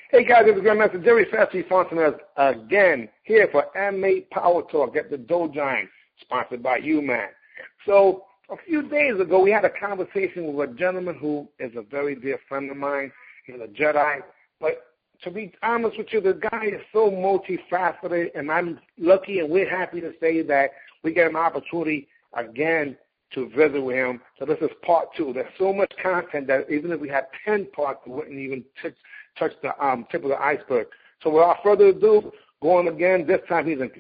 Hey guys, this is Grandmaster Jerry Sassy Fontanez again here for MMA Power Talk at the Dough Giant, sponsored by you, man. So a few days ago, we had a conversation with a gentleman who is a very dear friend of mine. He's a Jedi, but to be honest with you, the guy is so multifaceted, and I'm lucky and we're happy to say that we get an opportunity again to visit with him. So this is part 2. There's so much content that even if we had 10 parts, we wouldn't even touch the tip of the iceberg. So without further ado, going again, this time he's in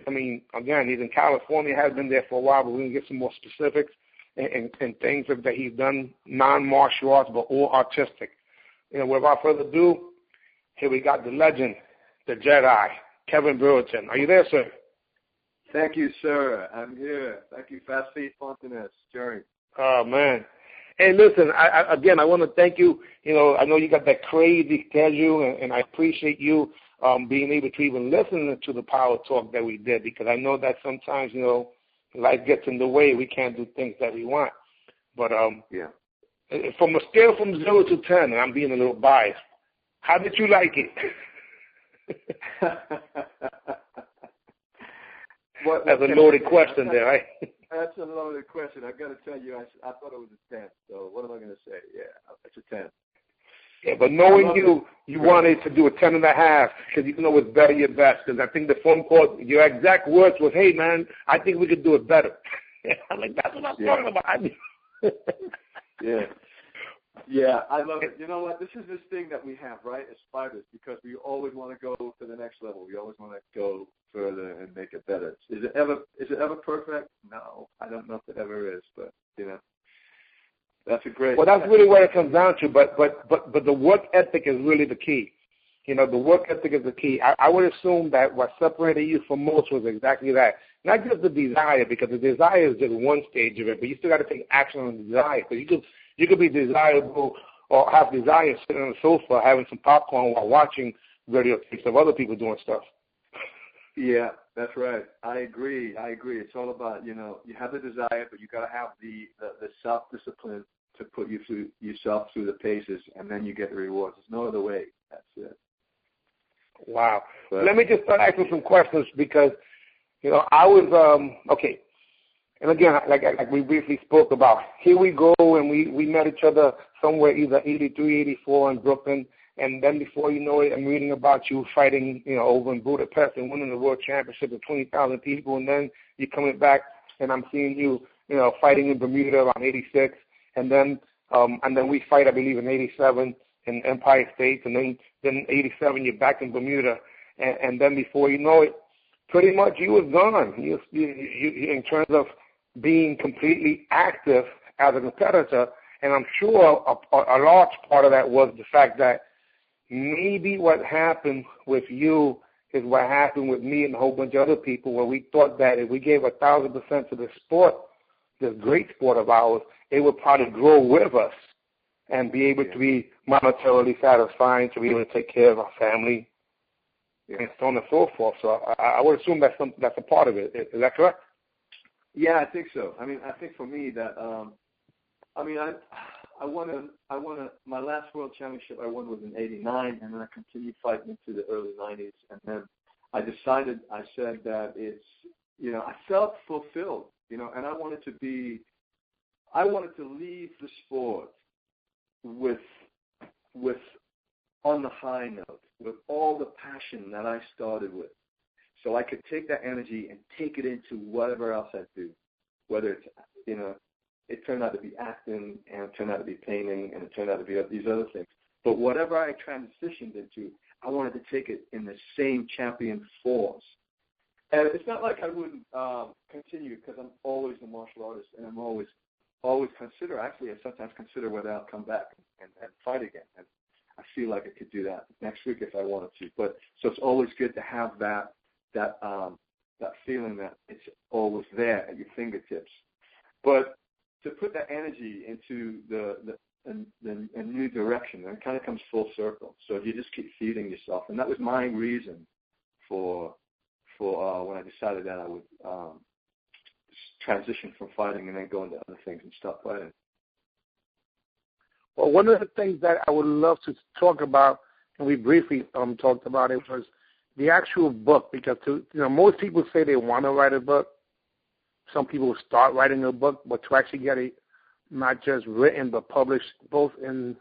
California, has been there for a while, but we're going to get some more specifics and things that he's done, non-martial arts, but all artistic. Without further ado, here we got the legend, the Jedi, Kevin Brewerton. Are you there, sir? Thank you, sir. I'm here. Thank you, Fast Feet Fontanez, Jerry. Oh, man. Hey, listen, I want to thank you. I know you got that crazy schedule, and I appreciate you being able to even listen to the Power Talk that we did, because I know that sometimes, life gets in the way. We can't do things that we want. But yeah. From a scale from 0 to 10, and I'm being a little biased, how did you like it? That's a loaded question there, right? That's a loaded question. I've got to tell you, I thought it was a 10. So what am I going to say? Yeah, it's a 10. Yeah, but knowing you wanted to do a 10.5 because it's better your best. Because I think the phone call, your exact words was, "Hey man, I think we could do it better." I'm like, that's what I'm talking about. Yeah. Yeah, I love it. You know what? This is this thing that we have, right, as fighters, because we always want to go to the next level. We always want to go further and make it better. Is it ever perfect? No, I don't know if it ever is, but that's a great. Well, that's really what it comes down to. But the work ethic is really the key. The work ethic is the key. I would assume that what separated you from most was exactly that. Not just the desire, because the desire is just one stage of it, but you still got to take action on the desire. Because you could be desirable or have desire sitting on the sofa having some popcorn while watching video tapes of other people doing stuff. Yeah, that's right. I agree. It's all about, you have the desire, but you got to have the self-discipline to put yourself through the paces, and then you get the rewards. There's no other way. That's it. Wow. But let me just start asking some questions because, I was, okay. And again, like we briefly spoke about, here we go, and we met each other somewhere either 83, 84 in Brooklyn, and then before you know it, I'm reading about you fighting, over in Budapest and winning the world championship with 20,000 people, and then you're coming back, and I'm seeing you, fighting in Bermuda around 86, and then we fight, I believe, in 87 in Empire State, and then 87 you're back in Bermuda, and then before you know it, pretty much you was gone. You in terms of being completely active as a competitor, and I'm sure a large part of that was the fact that maybe what happened with you is what happened with me and a whole bunch of other people, where we thought that if we gave 1,000% to the sport, this great sport of ours, it would probably grow with us and be able to be monetarily satisfying, to be able to take care of our family, and so on and so forth. So I would assume that's a part of it. Is that correct? Yeah, I think so. I think for me that, I won my last world championship I won was in 89, and then I continued fighting into the early 90s, and then I said that it's, I felt fulfilled, and I wanted to leave the sport with on the high note, with all the passion that I started with. So I could take that energy and take it into whatever else I do, whether it's, it turned out to be acting, and it turned out to be painting, and it turned out to be these other things. But whatever I transitioned into, I wanted to take it in the same champion force. And it's not like I wouldn't continue, because I'm always a martial artist, and I'm always consider, actually I sometimes consider whether I'll come back and fight again. And I feel like I could do that next week if I wanted to. But so it's always good to have that feeling that it's always there at your fingertips. But to put that energy into a new direction, and it kind of comes full circle. So you just keep feeding yourself, and that was my reason for when I decided that I would transition from fighting and then go into other things and stop fighting. Well, one of the things that I would love to talk about and we briefly talked about it, was the actual book. Because most people say they want to write a book. Some people start writing a book, but to actually get it not just written but published both in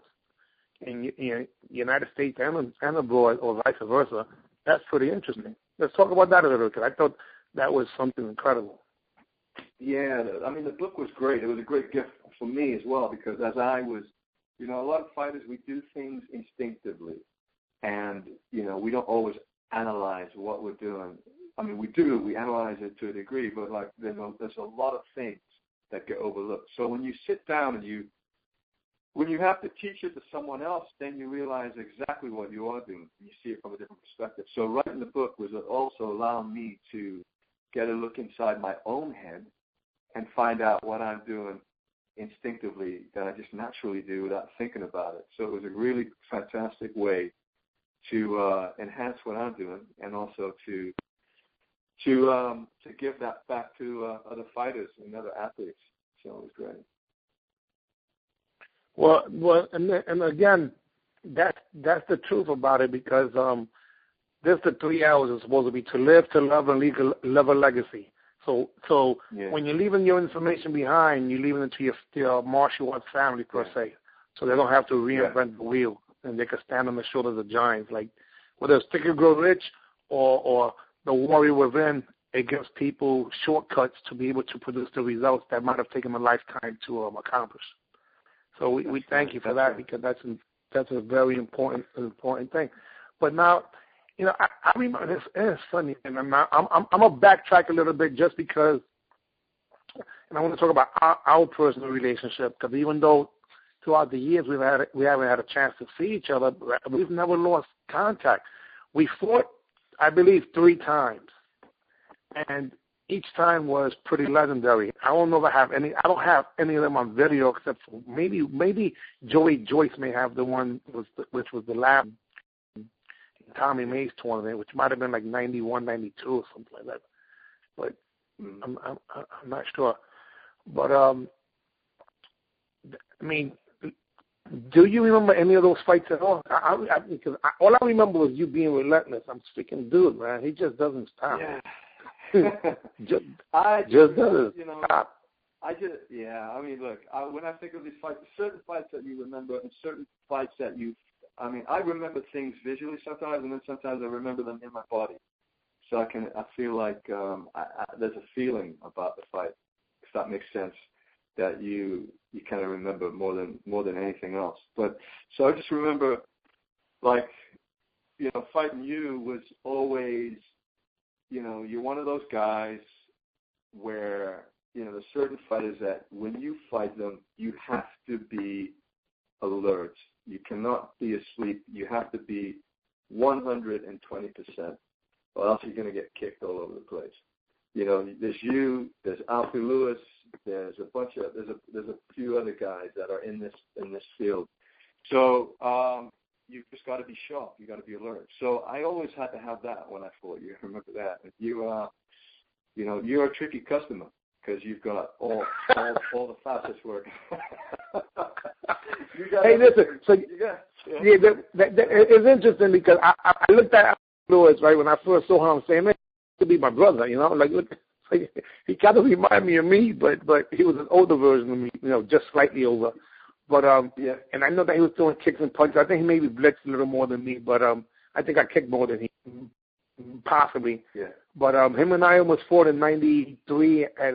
the United States and abroad, or vice versa, that's pretty interesting. Let's talk about that a little, because I thought that was something incredible. Yeah, I mean, the book was great. It was a great gift for me as well, because as I was, a lot of fighters, we do things instinctively, and, we don't always analyze what we're doing. I mean, we do. We analyze it to a degree, but, like, there's a lot of things that get overlooked. So when you sit down and when you have to teach it to someone else, then you realize exactly what you are doing. You see it from a different perspective. So writing the book was also allowing me to get a look inside my own head and find out what I'm doing instinctively that I just naturally do without thinking about it. So it was a really fantastic way to enhance what I'm doing, and also to give that back to other fighters and other athletes. So it was great. Well, and again, that's the truth about it, because this the 3 hours is supposed to be to live, to love, and leave a legacy. So yeah. When you're leaving your information behind, you're leaving it to your martial arts family per se, so they don't have to reinvent the wheel, and they can stand on the shoulders of giants. Like whether it's Think and Grow Rich or The Warrior Within, it gives people shortcuts to be able to produce the results that might have taken a lifetime to accomplish. So we thank you for that, because that's a very important thing. But now, I remember this. It's funny, and I'm gonna backtrack a little bit just because, and I want to talk about our personal relationship, because even though throughout the years we haven't had a chance to see each other, we've never lost contact. We fought, I believe, 3 times, and each time was pretty legendary. I don't know if I don't have any of them on video, except for maybe Joey Joyce may have the one which was the last Tommy Mays tournament, which might have been like 91, 92 or something like that. But I'm not sure. But I mean, do you remember any of those fights at all? Because all I remember was you being relentless. I'm speaking, dude, man. He just doesn't stop. Yeah. just doesn't stop. I mean, look, when I think of these fights, certain fights that you remember, and certain fights that I remember things visually sometimes, and then sometimes I remember them in my body. So I feel like there's a feeling about the fight, if that makes sense, that you kind of remember more than anything else. But so I just remember, like, fighting you was always, you're one of those guys where, there's certain fighters that when you fight them, you have to be alert. You cannot be asleep. You have to be 120%, or else you're going to get kicked all over the place. There's Alfie Lewis, there's a few other guys that are in this field. So you've just got to be sharp. You got to be alert. So I always had to have that when I fought you. Remember that. You're a tricky customer, because you've got all the fastest work. Hey, listen. So it's interesting, because I looked at Lewis right when I first saw him, saying, "Man, he could be my brother." Like he kind of reminded me of me, but he was an older version of me, just slightly over. But and I know that he was throwing kicks and punches. I think he maybe blitzed a little more than me, but I think I kicked more than he, possibly. Yeah. But him and I almost fought in '93 at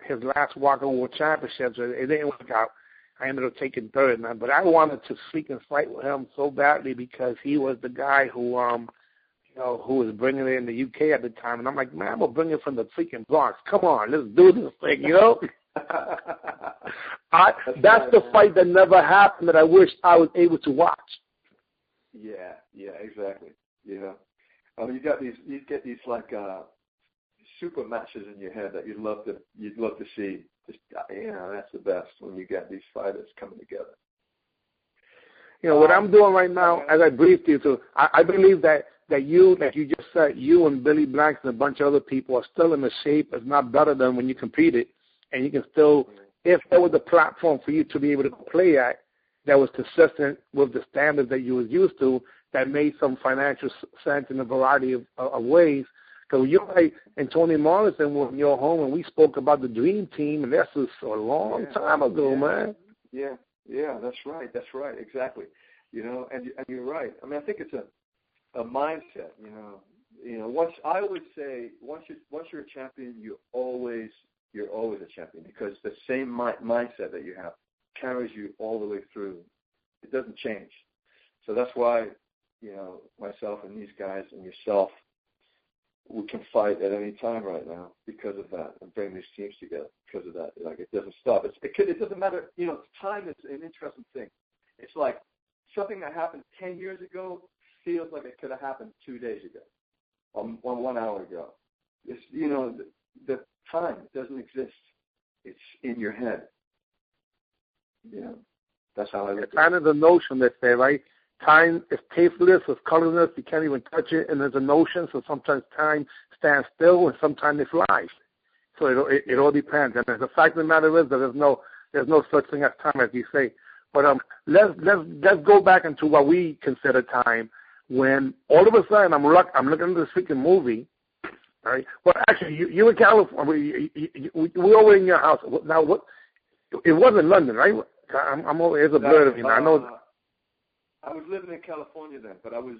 his last Walker World Championships. It didn't work out. I ended up taking third, man. But I wanted to sneak and fight with him so badly, because he was the guy who who was bringing it in the UK at the time. And I'm like, man, I'm going to bring it from the freaking Bronx. Come on, let's do this thing, That's the fight that never happened that I wish I was able to watch. Yeah, exactly. You get these like super matches in your head that you'd love to see. Just that's the best, when you get these fighters coming together. What I'm doing right now, as I briefed you too, I believe that you, like you just said, you and Billy Blanks and a bunch of other people are still in the shape, if not better than when you competed, and you can still, if there was a platform for you to be able to play at, that was consistent with the standards that you was used to, that made some financial sense in a variety of ways. Because you and Toni Morrison were in your home, and we spoke about the Dream Team, and that's a long time ago, man. Yeah, that's right, exactly. You know, and you're right. I mean, I think it's a mindset. You know, once you're a champion, you're always a champion, because the same mindset that you have carries you all the way through. It doesn't change. So that's why, you know, myself and these guys and yourself, we can fight at any time right now because of that, and bring these teams together because of that. Like, it doesn't stop. It doesn't matter. You know, time is an interesting thing. It's like something that happened 10 years ago feels like it could have happened 2 days ago, or 1 hour ago. It's, you know, the time doesn't exist. It's in your head. You know, that's how I look at it. Kind of the notion that say, right? Time is tasteless, it's colorless, you can't even touch it, and there's a notion, so sometimes time stands still and sometimes it flies. So it all depends. And the fact of the matter is that there's no such thing as time, as you say. But let's go back into what we consider time, when all of a sudden I'm looking at this freaking movie, right? Well, actually, you in California, we over in your house. Now, what? It wasn't London, right? I'm over. It's a blur to me. I know. I was living in California then, but we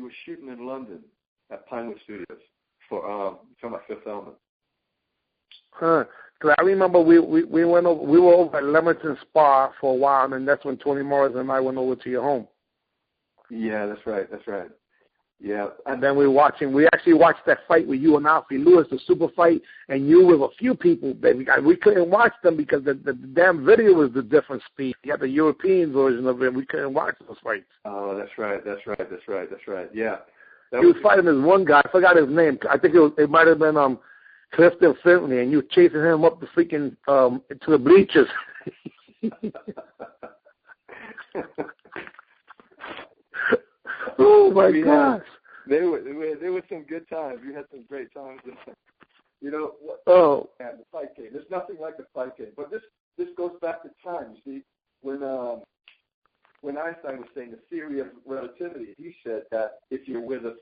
were shooting in London at Pinewood Studios for talking about Fifth Element. Huh. Cause I remember we went over. We were over at Leamington Spa for a while, and that's when Toni Morrison and I went over to your home. Yeah, that's right. Yeah, and then we actually watched that fight with you and Alfie Lewis, the super fight, and you with a few people. We couldn't watch them because the damn video was the different speed. You had the European version of it. We couldn't watch those fights. Oh, that's right. Yeah. He was fighting this one guy. I forgot his name. I think it might have been Clifton Finley, and you were chasing him up the freaking to the bleachers. Oh my gosh! There were some good times. We had some great times. You know what? Oh, and the fight game. There's nothing like the fight game. But this goes back to time. You see, when Einstein was saying the theory of relativity, he said that if you're with a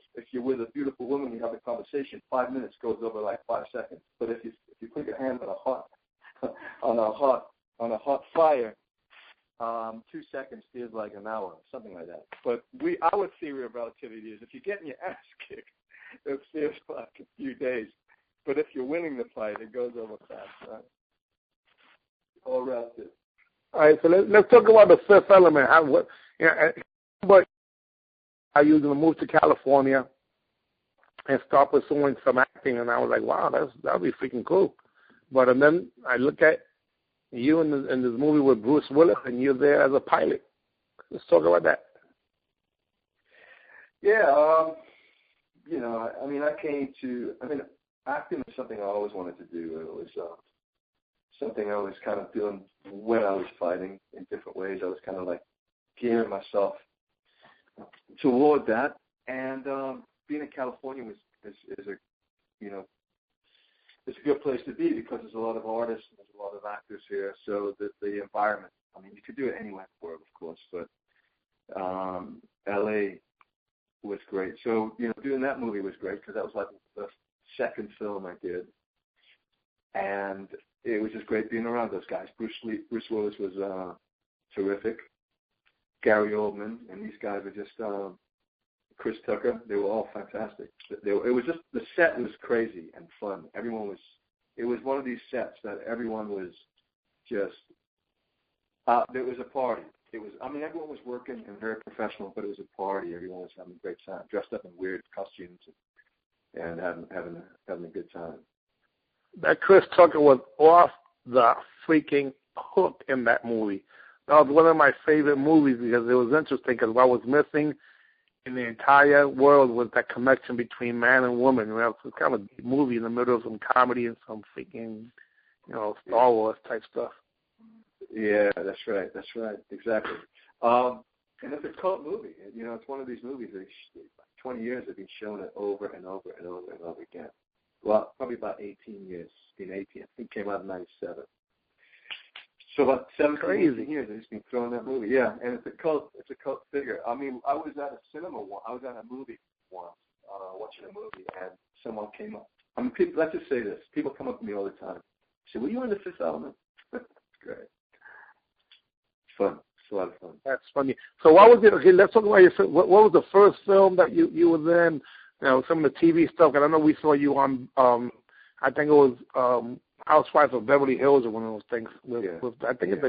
beautiful woman, you have a conversation, 5 minutes goes over like 5 seconds. But if you put your hand on a hot fire, 2 seconds feels like an hour, something like that. But our theory of relativity is if you're getting your ass kicked, it feels like a few days. But if you're winning the fight, it goes over fast, right? All relative. All right, so let's talk about the Fifth Element. But are you going to move to California and start pursuing some acting? And I was like, wow, that'll be freaking cool. But and then I look at you in this movie with Bruce Willis, and you're there as a pilot. Let's talk about that. Yeah, you know, acting is something I always wanted to do. It was something I was kind of doing when I was fighting in different ways. I was kind of like gearing myself toward that. And being in California is a, you know, it's a good place to be because there's a lot of artists and there's a lot of actors here. So the environment, I mean, you could do it anywhere in the world, of course, but L.A. was great. So, you know, doing that movie was great because that was like the second film I did. And it was just great being around those guys. Bruce Willis was terrific. Gary Oldman, and these guys were just Chris Tucker. They were all fantastic. It was just, the set was crazy and fun. It was one of these sets that everyone was just, there was a party. Everyone was working and very professional, but it was a party. Everyone was having a great time, dressed up in weird costumes and having a good time. That Chris Tucker was off the freaking hook in that movie. That was one of my favorite movies because it was interesting because what was missing in the entire world was that connection between man and woman. You know, it was kind of a movie in the middle of some comedy and some freaking, you know, Star Wars type stuff. Yeah, that's right, exactly. And it's a cult movie. You know, it's one of these movies that 20 years have been shown it over and over and over and over again. Well, probably about 18 years. It's been 18. I think it came out in 97. So about 17 years, I've just been throwing that movie. Yeah, and it's a cult figure. I mean, I was at a cinema once. I was at a movie once, watching a movie, and someone came up. I mean, people, let's just say this. People come up to me all the time. Say, were you in The Fifth Element? It's great. It's fun. It's a lot of fun. That's funny. So what was it? Okay, let's talk about your film. What was the first film that you were in? You know, some of the TV stuff. And I know we saw you on, I think it was Housewives of Beverly Hills or one of those things. With I think it's the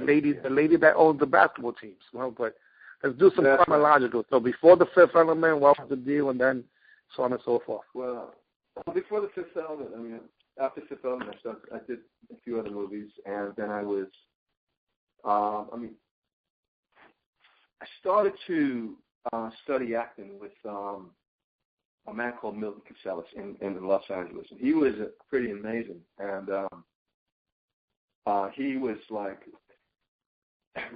lady that owns the basketball teams. Well, but let's do some chronological. Right. So before The Fifth Element, what was the deal, and then so on and so forth. Well, before The Fifth Element, I mean, after Fifth Element, I did a few other movies, and then I was, I started to study acting with a man called Milton Casellas in Los Angeles, and he was pretty amazing. And he was like,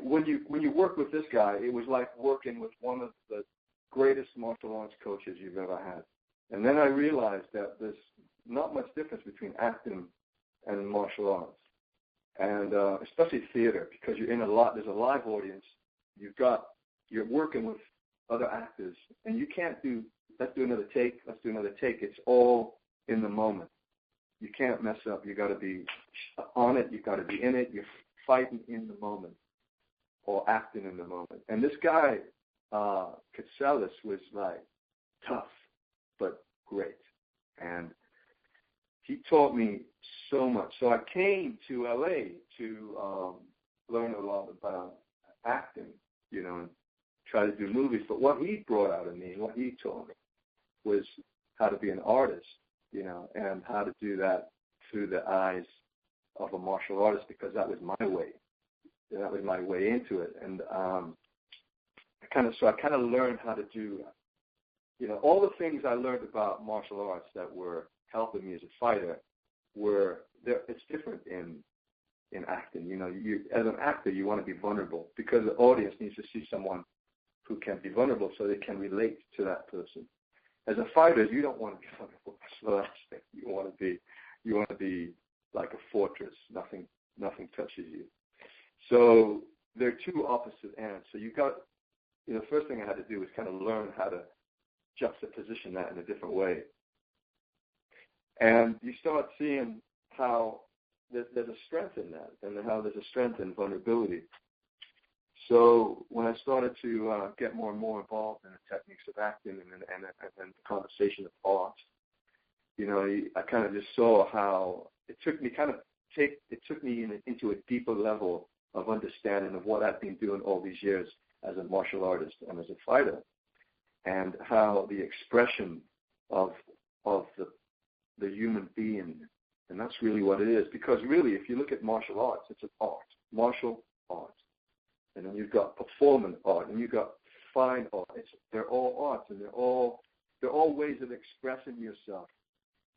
when you work with this guy, it was like working with one of the greatest martial arts coaches you've ever had. And then I realized that there's not much difference between acting and martial arts, and especially theater, because you're in there's a live audience. You're working with other actors, and you can't do, let's do another take. It's all in the moment. You can't mess up. You got to be on it. You got to be in it. You're fighting in the moment or acting in the moment. And this guy, Casellas, was like tough but great, and he taught me so much. So I came to LA to learn a lot about acting, you know, and try to do movies. But what he brought out of me, what he taught me, was how to be an artist, you know, and how to do that through the eyes of a martial artist, because that was my way. That was my way into it. And I kind of learned how to do, you know, all the things I learned about martial arts that were helping me as a fighter it's different in acting. You know, as an actor, you want to be vulnerable, because the audience needs to see someone who can be vulnerable so they can relate to that person. As a fighter, you don't want to be vulnerable. That's the last thing. You want to be like a fortress. Nothing touches you. So they're two opposite ends. So the first thing I had to do was kind of learn how to juxtaposition that in a different way. And you start seeing how there's a strength in that, and how there's a strength in vulnerability. So when I started to get more and more involved in the techniques of acting and the conversation of art, you know, I kind of just saw how it took me into a deeper level of understanding of what I've been doing all these years as a martial artist and as a fighter, and how the expression of the human being, and that's really what it is. Because really, if you look at martial arts, it's an art, martial art. And then you've got performance art, and you've got fine art. They're all arts, and they're all ways of expressing yourself.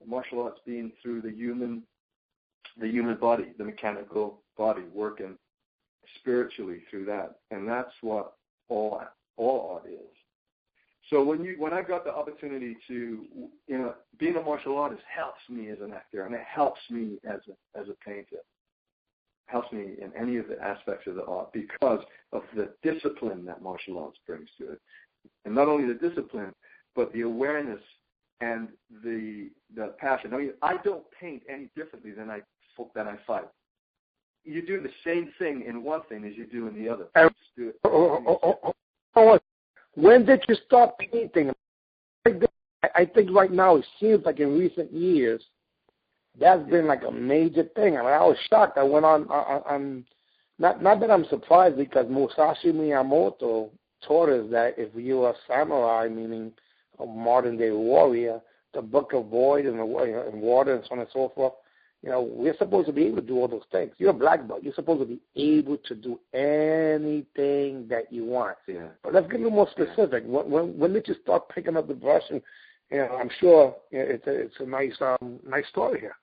Martial arts being through the human body, the mechanical body, working spiritually through that, and that's what all art is. So when I got the opportunity to, you know, being a martial artist helps me as an actor, and it helps me as a painter. Helps me in any of the aspects of the art, because of the discipline that martial arts brings to it. And not only the discipline, but the awareness and the passion. I mean, I don't paint any differently than I fight. You do the same thing in one thing as you do in the other. You just do it. When did you start painting? I think right now it seems like in recent years that's been like a major thing. I mean, I was shocked. I went on not that I'm surprised, because Musashi Miyamoto taught us that if you're a samurai, meaning a modern-day warrior, the Book of Void and water and so on and so forth, you know, we're supposed to be able to do all those things. You're a black belt. You're supposed to be able to do anything that you want. Yeah. But let's get a little more specific. When did you start picking up the brush? And, you know, I'm sure it's a nice story here.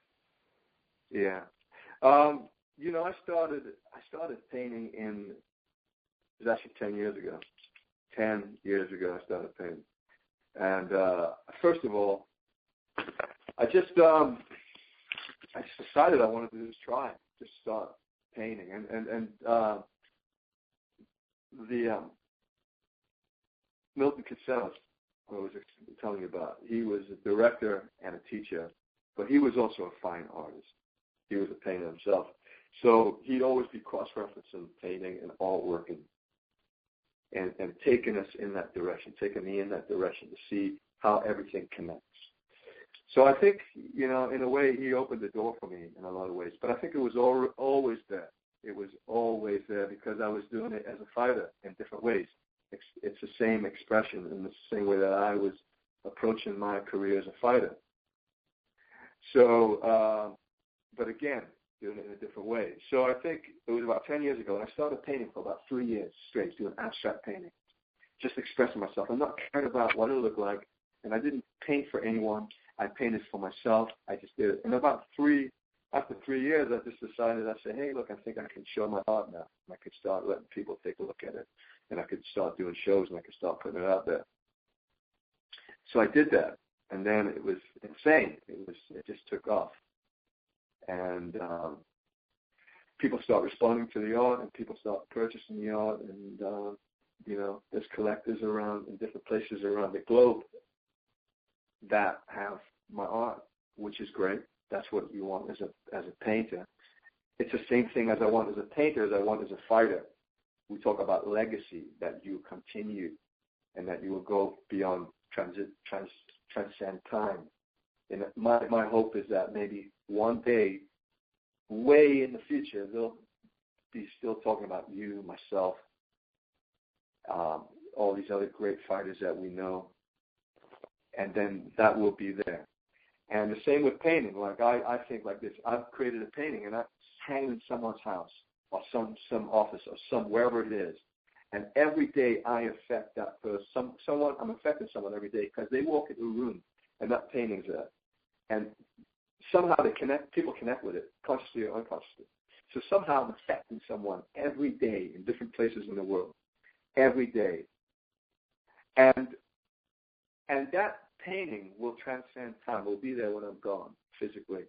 Yeah. You know, I started painting it was actually 10 years ago. 10 years ago I started painting. And first of all, I just decided I wanted to just start painting. And the Milton Cassell, I was telling you about, he was a director and a teacher, but he was also a fine artist. He was a painter himself. So he'd always be cross-referencing painting and artwork and taking us in that direction, taking me in that direction to see how everything connects. So I think, in a way, he opened the door for me in a lot of ways. But I think it was always there. It was always there because I was doing it as a fighter in different ways. It's the same expression in the same way that I was approaching my career as a fighter. So, but again, doing it in a different way. So I think it was about 10 years ago, and I started painting for about 3 years straight, doing abstract painting, just expressing myself. I'm not caring about what it looked like, and I didn't paint for anyone. I painted for myself. I just did it. And after 3 years, I just decided, I said, hey, look, I think I can show my art now. I could start letting people take a look at it, and I could start doing shows, and I could start putting it out there. So I did that, and then it was insane. It just took off. And people start responding to the art, and people start purchasing the art, and, there's collectors around in different places around the globe that have my art, which is great. That's what you want as a painter. It's the same thing as I want as a painter as I want as a fighter. We talk about legacy, that you continue and that you will go beyond transcend time. And my hope is that maybe one day, way in the future, they'll be still talking about you, myself, all these other great fighters that we know, and then that will be there. And the same with painting. Like I think like this. I've created a painting, and I hang it in someone's house or some office or wherever it is. And every day I affect that person. I'm affecting someone every day because they walk into a room and that painting's there. And somehow people connect with it, consciously or unconsciously. So somehow I'm affecting someone every day in different places in the world, every day. And that painting will transcend time. Will be there when I'm gone physically.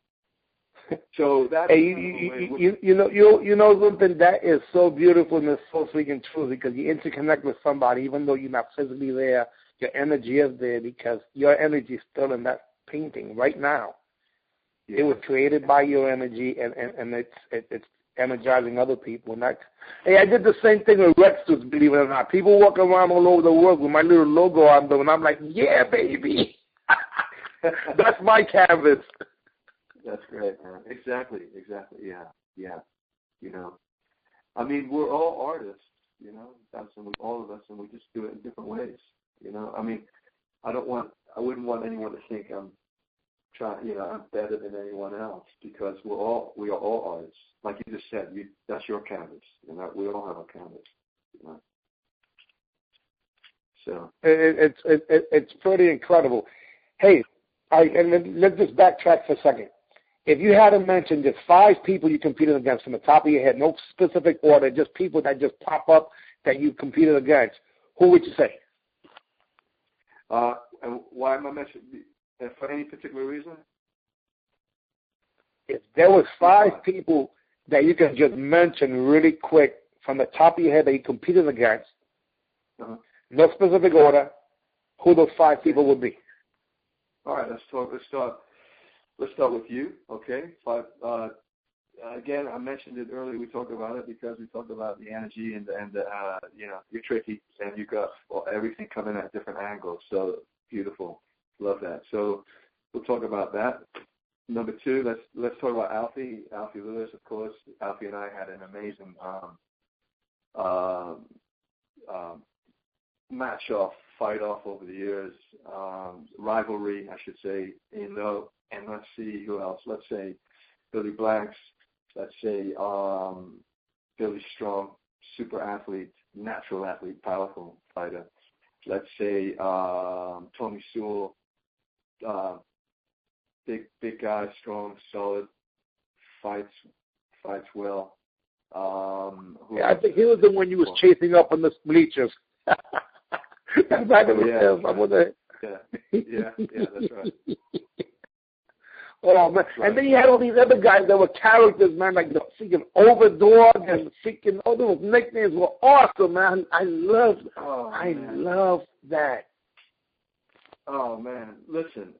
So that's you know something that is so beautiful and it's so freaking true, because you interconnect with somebody even though you're not physically there. Your energy is there because your energy is still in that painting right now. Yeah. It was created by your energy, and it's energizing other people. And I did the same thing with Red Suits, believe it or not. People walk around all over the world with my little logo on them, and I'm like, yeah, baby. That's my canvas. That's great, man. Exactly, yeah. I mean, we're all artists, that's all of us, and we just do it in different ways, I mean, I wouldn't want anyone to think I'm better than anyone else, because we are all artists. Like you just said, that's your canvas, we all have a canvas, So it's pretty incredible. Hey, and let's just backtrack for a second. If you had to mention just 5 people you competed against from the top of your head, no specific order, just people that just pop up that you competed against, who would you say? And why am I mentioning? For any particular reason? If there was 5 people that you can just mention really quick from the top of your head that you competed against, no specific order, who those 5 people would be? All right, let's start with you, okay? 5. Again, I mentioned it earlier. We talked about it because we talked about the energy and you're tricky and you got everything coming at different angles. So beautiful, love that. So we'll talk about that. Number 2, let's talk about Alfie Lewis, of course. Alfie and I had an amazing fight off over the years, rivalry, I should say. And let's see who else. Let's say Billy Blanks. Let's say Billy Strong, super athlete, natural athlete, powerful fighter. Let's say Tony Sewell, big guy, strong, solid, fights well. I think he was the one you was chasing up on the bleachers. That's right. Yeah, that's right. Oh, man. And then you had all these other guys that were characters, man, like the freaking Overdog and freaking, all those nicknames were awesome, man. I love that. Oh, man. Listen,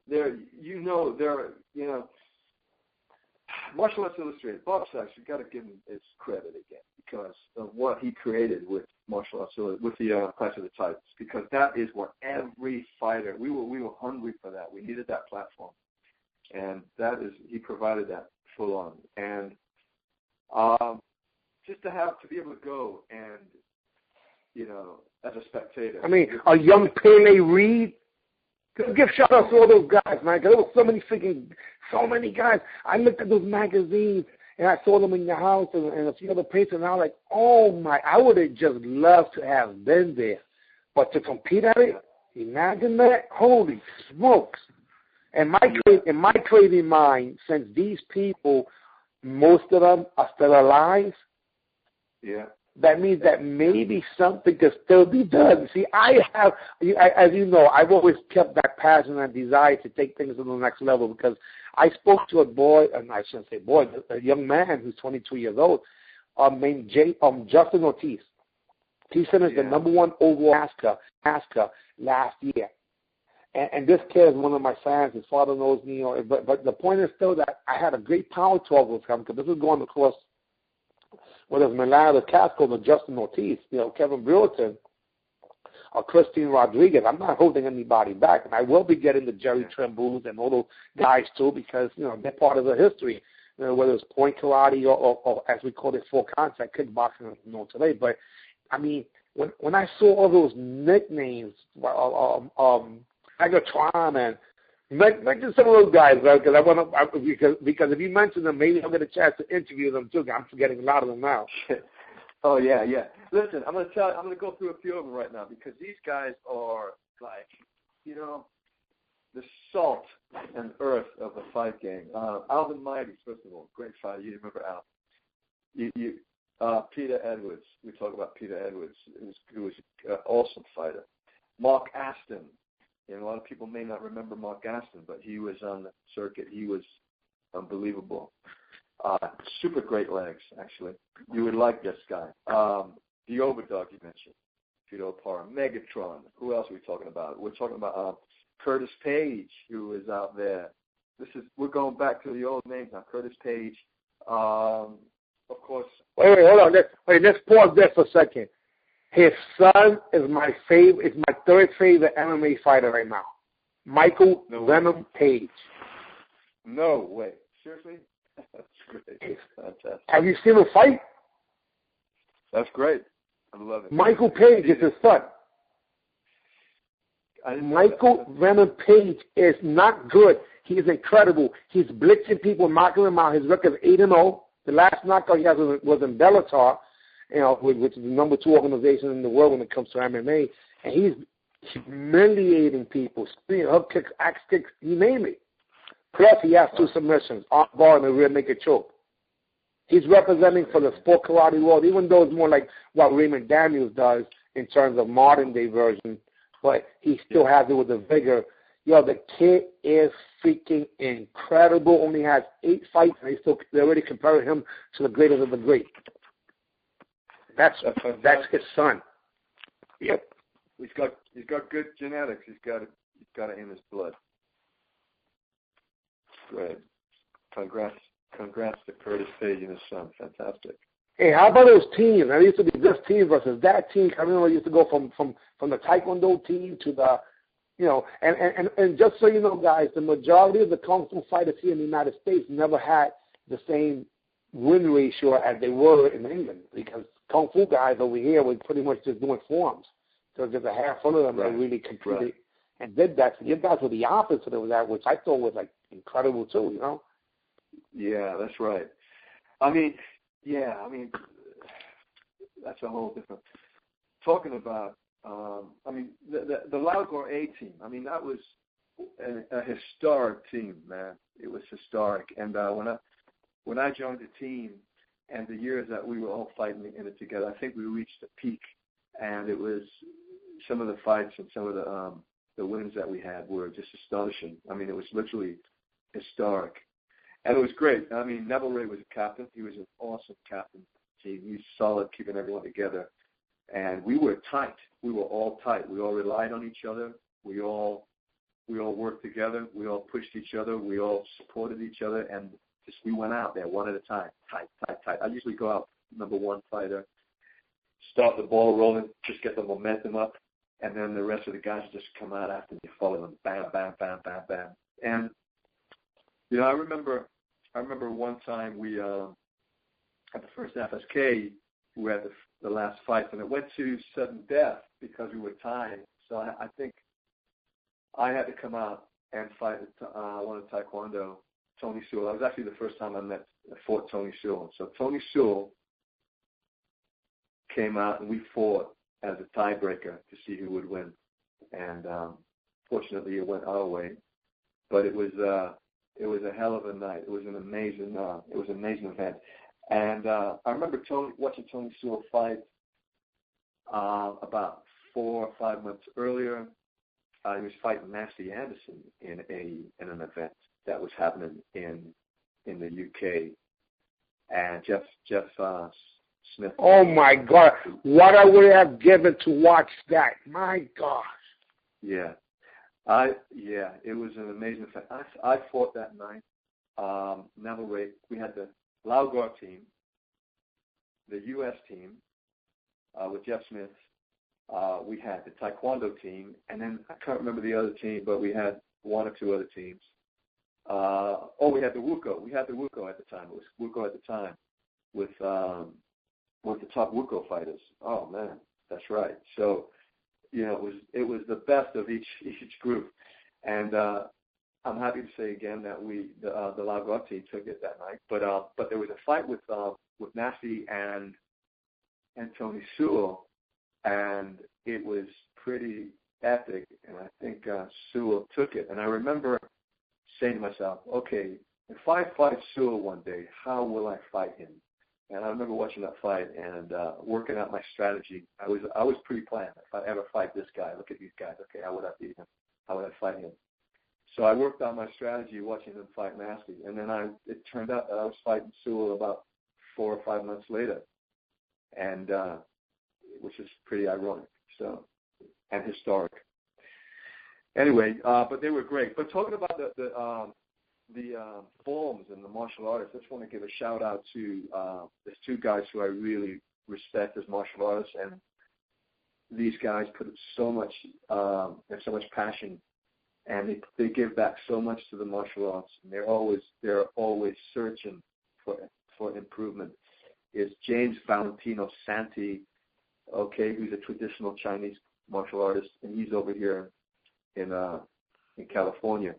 Martial Arts Illustrated, Bob Sachs, you got to give him his credit again because of what he created with Martial Arts Illustrated, with the Clash of the Titans, because that is where every fighter, we were hungry for that. We needed that platform. And he provided that full on. And just to be able to go and, as a spectator. I mean, a young Pele Reed. Give shout outs to all those guys, man, because there were so many guys. I looked at those magazines, and I saw them in your house and a few other places, and I was like, oh, my, I would have just loved to have been there. But to compete at it, imagine that. Holy smokes. And my crazy mind, since these people, most of them are still alive, that means that maybe something could still be done. See, as you know, I've always kept that passion and desire to take things to the next level because I spoke to a boy, and I shouldn't say boy, a young man who's 22 years old, named Justin Ortiz. He finished the #1 overall NASCAR last year. And this kid is one of my fans. His father knows me. But the point is still that I had a great power talk with him because this is going across whether it's Milano Casco or Justin Ortiz, Kevin Brewerton or Christine Rodriguez. I'm not holding anybody back. And I will be getting the Jerry Trimbles and all those guys, too, because, they're part of the history, whether it's point karate or as we call it, full contact kickboxing today. But, I mean, when I saw all those nicknames, Megatron and mention some of those guys, right? Because if you mention them, maybe I'll get a chance to interview them too. I'm forgetting a lot of them now. Oh yeah. Listen, I'm gonna go through a few of them right now because these guys are like, the salt and earth of the fight game. Alvin Mighty, first of all, great fighter. You remember Al? Peter Edwards. We talk about Peter Edwards, who was an awesome fighter. Mark Aston. And a lot of people may not remember Mark Aston, but he was on the circuit. He was unbelievable. Super great legs, actually. You would like this guy. The Overdog you mentioned, Vito Parra. Megatron. Who else are we talking about? We're talking about Curtis Page, who is out there. We're going back to the old names now. Curtis Page. Of course. Wait, hold on. Let's pause there for a second. His son is my third favorite MMA fighter right now. Michael Venom Page. No way. Seriously? That's great. Fantastic. Have you seen him fight? That's great. I love it. Michael Page is his son. Michael Venom Page is not good. He is incredible. He's blitzing people, knocking them out. His record is 8-0. The last knockout he had was in Bellator, which is the #2 organization in the world when it comes to MMA, and he's humiliating people, hook kicks, axe kicks, you name it. Plus, he has 2 submissions, arm bar and a rear naked choke. He's representing for the sport karate world, even though it's more like what Raymond Daniels does in terms of modern-day version, but he still has it with the vigor. The kid is freaking incredible, only has 8 fights, and they already comparing him to the greatest of the great. That's his son. Yep. He's got good genetics. He's got it in his blood. Great. Congrats to Curtis Page and his son. Fantastic. Hey, how about those teams? There used to be this team versus that team. I remember I used to go from the Taekwondo team to the, and just so you know, guys, the majority of the Kung Fu fighters here in the United States never had the same win ratio as they were in England because Kung Fu guys over here were pretty much just doing forms. So just a handful of them that really competed and did that. So you guys were the opposite of that, which I thought was like incredible too, Yeah, that's right. I mean, that's a whole different. Talking about, the Laugor A team. I mean, that was a historic team, man. It was historic. And when I joined the team, and the years that we were all fighting in it together, I think we reached a peak, and it was some of the fights and some of the wins that we had were just astonishing. I mean, it was literally historic. And it was great. I mean, Neville Ray was a captain. He was an awesome captain. He was solid, keeping everyone together. And we were tight. We were all tight. We all relied on each other. We all worked together. We all pushed each other. We all supported each other. And just we went out there one at a time, tight. I usually go out number one fighter, start the ball rolling, just get the momentum up, and then the rest of the guys just come out after me, follow them, bam, bam, bam, bam, bam. And I remember one time we at the first FSK, we had the last fight, and it went to sudden death because we were tied. So I think I had to come out and fight one of Taekwondo, Tony Sewell. That was actually the first time I fought Tony Sewell. So Tony Sewell came out, and we fought as a tiebreaker to see who would win. And fortunately, it went our way. But it was a hell of a night. It was an amazing event. And I remember watching Tony Sewell fight about 4 or 5 months earlier. He was fighting Nasty Anderson in an event that was happening in the UK. And Jeff Smith. Oh my God! What I would have given to watch that! My gosh. Yeah, it was an amazing fight. I fought that night. Neville Ray. We had the Laugard team, the U.S. team with Jeff Smith. We had the Taekwondo team, and then I can't remember the other team, but we had 1 or 2 other teams. We had the WUCO. We had the WUCO at the time. It was WUCO at the time with the top WUCO fighters. Oh man, that's right. So, it was the best of each group, and I'm happy to say again that the Laugard team took it that night. But there was a fight with Nasty and Tony Sewell, and it was pretty epic. And I think Sewell took it. And I remember saying to myself, okay, if I fight Sewell one day, how will I fight him? And I remember watching that fight and working out my strategy. I was pre-planned. If I ever fight this guy, look at these guys. Okay, how would I beat him? How would I fight him? So I worked out my strategy watching him fight Nasty. And then it turned out that I was fighting Sewell about 4 or 5 months later, and which is pretty ironic. So, and historic. Anyway, but they were great. But talking about the forms and the martial artists, I just want to give a shout out to there's 2 guys who I really respect as martial artists, and these guys put so much passion, and they give back so much to the martial arts, and they're always searching for improvement. Is James Valentino Santi, who's a traditional Chinese martial artist, and he's over here in California,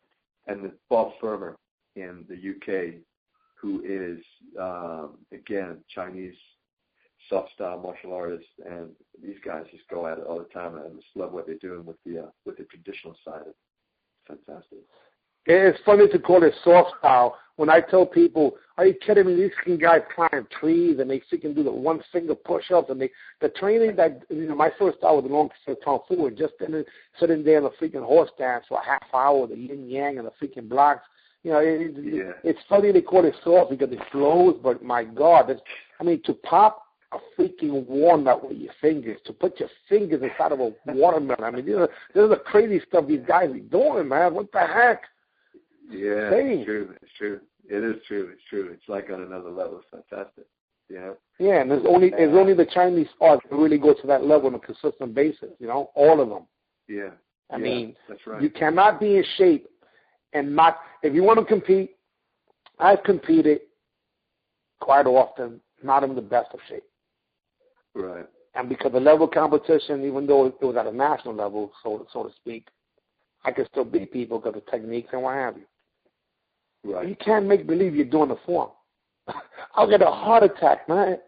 and Bob Firmer in the UK, who is again Chinese soft style martial artist, and these guys just go at it all the time, and I just love what they're doing with the traditional side. It's fantastic. It's funny to call it soft style. When I tell people, are you kidding me? These guys climb trees and they freaking do the 1 finger push-ups, and the training that my first style was belonged to Kung Fu, and just sitting there in a freaking horse stance for a half hour, the yin yang and the freaking blocks. It's funny they call it soft because it flows, but my God, to pop a freaking walnut with your fingers, to put your fingers inside of a watermelon. This is the crazy stuff these guys are doing, man. What the heck? Yeah, it's true. It's true. It is true. It's true. It's like on another level. It's fantastic. Yeah. Yeah, and there's only the Chinese arts that really go to that level on a consistent basis. All of them. Yeah. I mean, that's right. You cannot be in shape and not. If you want to compete, I've competed quite often, not in the best of shape. Right. And because the level of competition, even though it was at a national level, so to speak, I can still beat people because of techniques and what have you. Right. You can't make believe you're doing the form. I'll get a heart attack, man.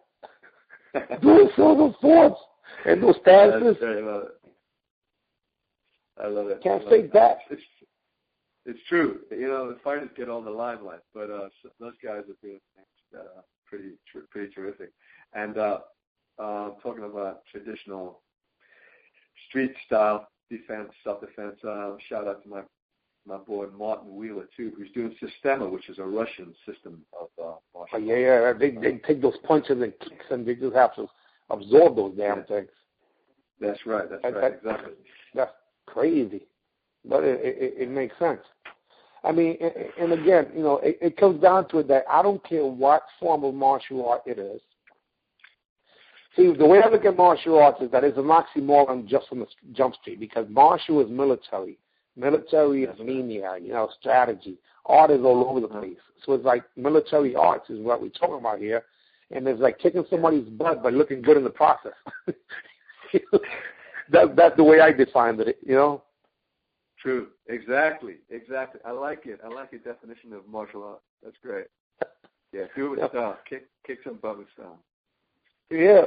Doing some forms and those stances. I love it. Can't fake that. It's true. The fighters get all the limelight, but those guys are doing things that are pretty terrific. And talking about traditional street style defense, self-defense, shout out to my boy Martin Wheeler too, who's doing Sistema, which is a Russian system of martial arts. Yeah. They take those punches and kicks, and they just have to absorb those damn things. That's right. Exactly. That's crazy, but it makes sense. I mean, and again, it comes down to it that I don't care what form of martial art it is. See, the way I look at martial arts is that it's an oxymoron just from the jump street, because martial is military. Military is linear, strategy. Art is all over the place. So it's like military arts is what we're talking about here. And it's like kicking somebody's butt but looking good in the process. That's the way I defined it, True. Exactly. I like it. I like your definition of martial art. That's great. Yeah, do it with style. Kick some butt with style. Yeah,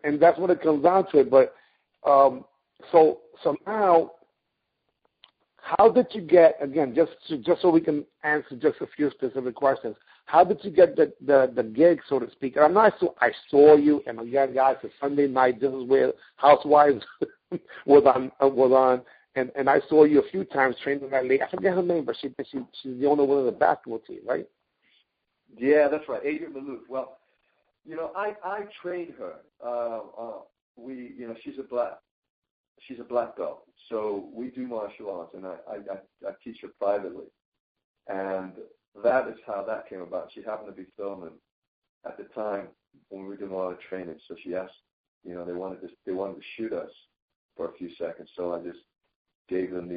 and that's what it comes down to it. But so now, how did you get, again, just so we can answer just a few specific questions, how did you get the gig, so to speak? And I saw you, and again, guys, it's Sunday night. This is where Housewives was on, and I saw you a few times training that lady. I forget her name, but she's the owner of the basketball team, right? Yeah, that's right, Adrian Malouf. Well, I trained her. She's a black belt, so we do martial arts, and I teach her privately, and that is how that came about. She happened to be filming at the time when we were doing a lot of training, so she asked, they wanted to shoot us for a few seconds, so I just gave them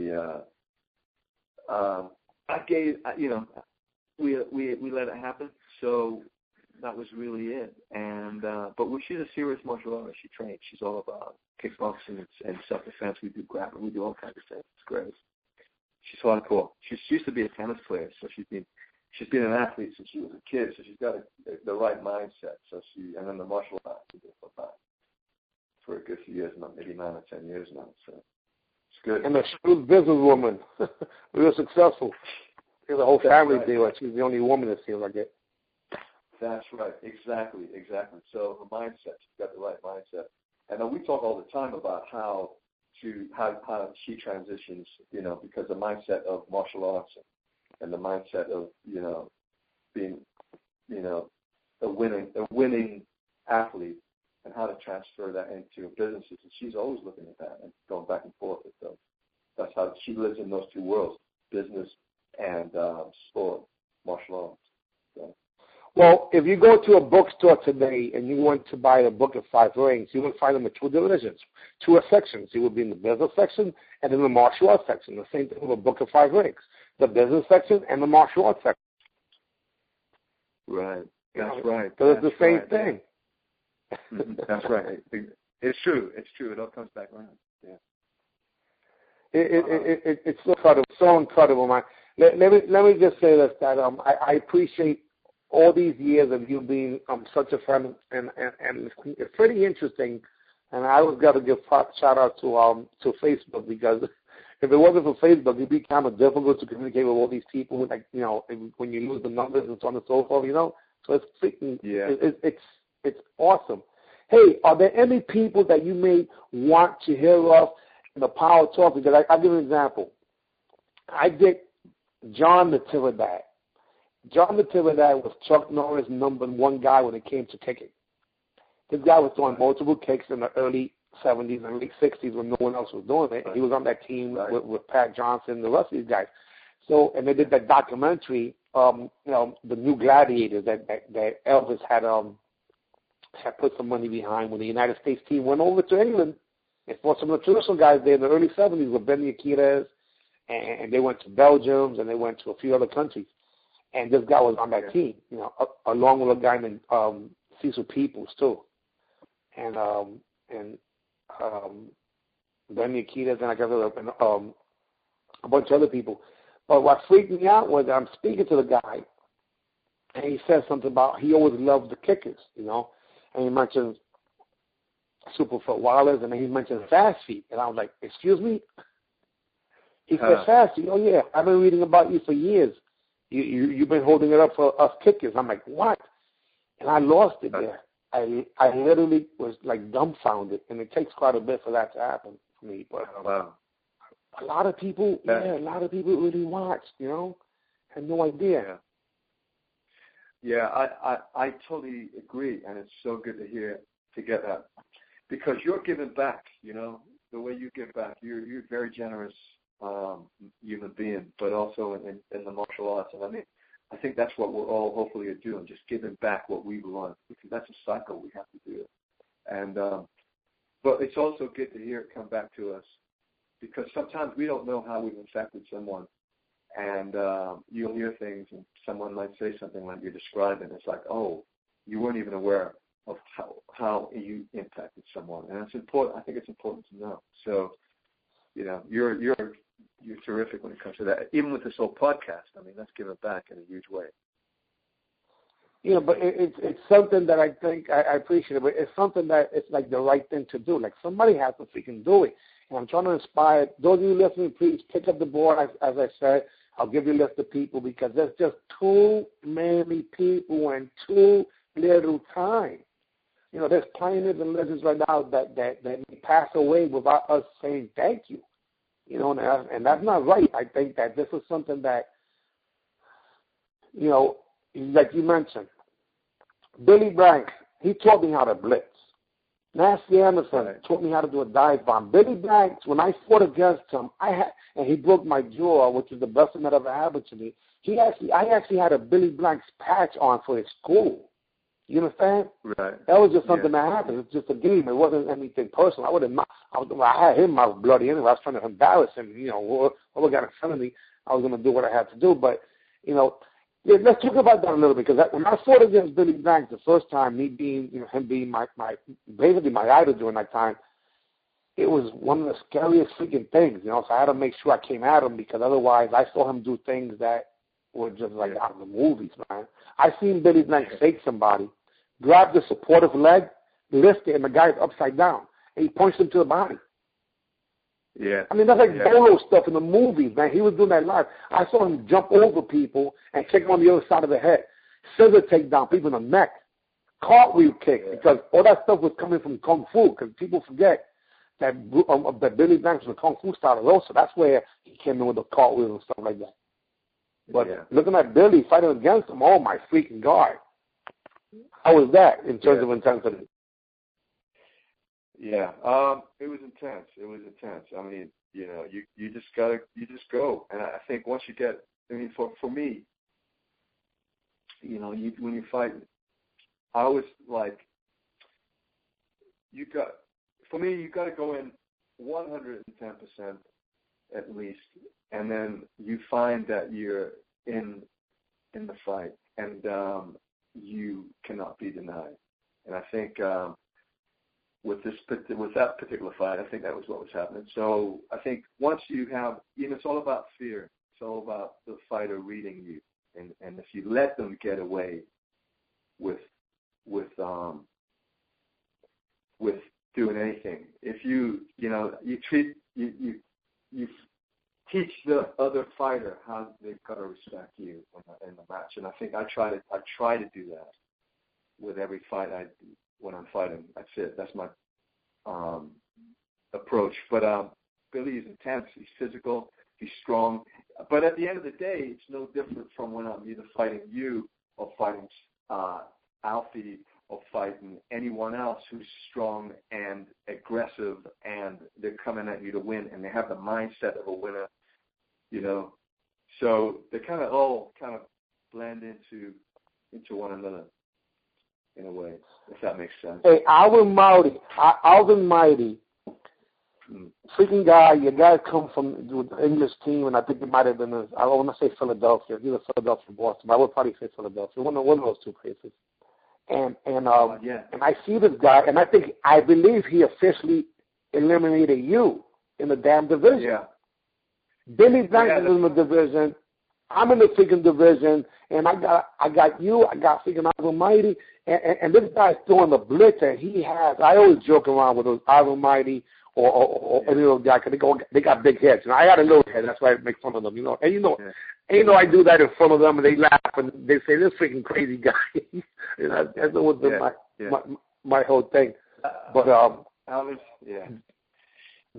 we let it happen, so that was really it. And but she's a serious martial artist. She trains. She's all about kickboxing and self-defense. We do grappling. We do all kinds of things. It's great. She's hardcore. She used to be a tennis player, so she's been an athlete since she was a kid. So she's got the right mindset. And then the martial arts for a good few years now, maybe 9 or 10 years now. So it's good. And a shrewd businesswoman. We were successful. There's a whole family deal. She's the only woman that seems like it. That's right. Exactly. So her mindset, she's got the right mindset. And we talk all the time about how she transitions, because the mindset of martial arts and the mindset of, being, a winning athlete, and how to transfer that into businesses. And she's always looking at that and going back and forth with them. That's how she lives in those two worlds, business and sport, martial arts. So. Well, if you go to a bookstore today and you want to buy a book of 5 rings, you will find them in 2 divisions, 2 sections. You will be in the business section and in the martial arts section. The same thing with a book of 5 rings, the business section and the martial arts section. Right. That's right. So it's the same thing. That's right. It's true. It all comes back around. Yeah. It's so incredible, man. Let me just say this, that I appreciate all these years of you being such a friend, and it's pretty interesting. And I always got to give shout out to Facebook, because if it wasn't for Facebook, it'd be kind of difficult to communicate with all these people. Like, when you lose the numbers and so on and so forth, So it's freaking, it's awesome. Hey, are there any people that you may want to hear of in the Power Talk? Because I'll give you an example. I did John the Tiridad. John the Tiridad was Chuck Norris' #1 guy when it came to kicking. This guy was throwing multiple kicks in the early 70s and late 60s when no one else was doing it. He was on that team with Pat Johnson and the rest of these guys. So, and they did that documentary, The New Gladiators, that Elvis had put some money behind when the United States team went over to England and fought some of the traditional guys there in the early 70s with Benny Akitas, and they went to Belgium and they went to a few other countries. And this guy was on that team, along with a guy named Cecil Peoples too, and Benny Akitas, and I guess a bunch of other people. But what freaked me out was I'm speaking to the guy, and he said something about he always loved the kickers, and he mentioned Superfoot Wallace, and then he mentioned Fast Feet, and I was like, excuse me? He said, Fast Feet? Oh yeah, I've been reading about you for years. You've been holding it up for us kickers. I'm like, what? And I lost it there. I literally was like dumbfounded, and it takes quite a bit for that to happen for me. But wow. a lot of people really watched, had no idea. Yeah, I totally agree, and it's so good to get that, because you're giving back, the way you give back. You're a very generous human being, but also in the martial arts. And I think that's what we're all hopefully doing, just giving back what we've learned, because that's a cycle we have to do. And but it's also good to hear it come back to us, because sometimes we don't know how we've affected someone. And you'll hear things, and someone might say something like you're describing. It's like, oh, you weren't even aware of how you impacted someone, and it's important. I think it's important to know. So, you're terrific when it comes to that. Even with this whole podcast, let's give it back in a huge way. But it's something that I think I appreciate it. But it's something that it's like the right thing to do. Like, somebody has to freaking do it. And I'm trying to inspire those of you listening. Please pick up the board. As I said, I'll give you a list of people, because there's just too many people and too little time. There's pioneers and legends right now that may pass away without us saying thank you. And that's not right. I think that this is something that, like you mentioned, Billy Blanks, he taught me how to blitz. Nasty Anderson taught me how to do a dive bomb. Billy Blanks, when I fought against him, and he broke my jaw, which is the best thing that ever happened to me. I actually had a Billy Blanks patch on for his school. You understand? Right. That was just something that happened. It's just a game. It wasn't anything personal. I had him mouth bloody anyway. I was trying to embarrass him. What got in front of me, I was going to do what I had to do. But, let's talk about that a little bit, because when I fought against Billy Blanks the first time, me being, him being my basically my idol during that time, it was one of the scariest freaking things, So I had to make sure I came at him, because otherwise I saw him do things that were just like out of the movies, man. I seen Billy Blanks shake somebody, grab the supportive leg, lift it, and the guy's upside down, and he punched him to the body. Yeah. That's like Bolo stuff in the movies, man. He was doing that live. I saw him jump over people and kick them on the other side of the head. Scissor takedown, people in the neck. Cartwheel kick, because all that stuff was coming from Kung Fu, because people forget that Billy Blanks was a Kung Fu starter also. That's where he came in with the cartwheel and stuff like that. But looking at Billy fighting against him, oh my freaking God. How was that in terms of intensity? Yeah, it was intense. You just go. And I think once you get, for me, when you fight, I was like, you got to go in 110% at least, and then you find that you're in the fight, and you cannot be denied. And I think with that particular fight, I think that was what was happening. So I think once you have, it's all about fear. It's all about the fighter reading you, and if you let them get away with doing anything, if you teach the other fighter how they've got to respect you in the match. And I think I try to do that with every fight when I'm fighting. That's it. That's my approach. But Billy is intense. He's physical. He's strong. But at the end of the day, it's no different from when I'm either fighting you or fighting Alfie or fighting anyone else who's strong and aggressive, and they're coming at you to win, and they have the mindset of a winner, So they all blend into one another in a way, if that makes sense. Hey, Alvin Mighty, freaking guy. Your guy come from the English team, and I think it might have been. I want to say Philadelphia. Either Philadelphia, Boston. But I would probably say Philadelphia. One of those two places. And I see this guy, and I believe he officially eliminated you in the damn division. Yeah. Billy Blanks is in the division. I'm in the freaking division, and I got you. I got freaking Almighty, and this guy's throwing the blitz, and he has. I always joke around with those Almighty or any little guy, because they got big heads. I got a little head. That's why I make fun of them, And I do that in front of them, and they laugh, and they say, "This freaking crazy guy." That's always been my whole thing. But Alvin,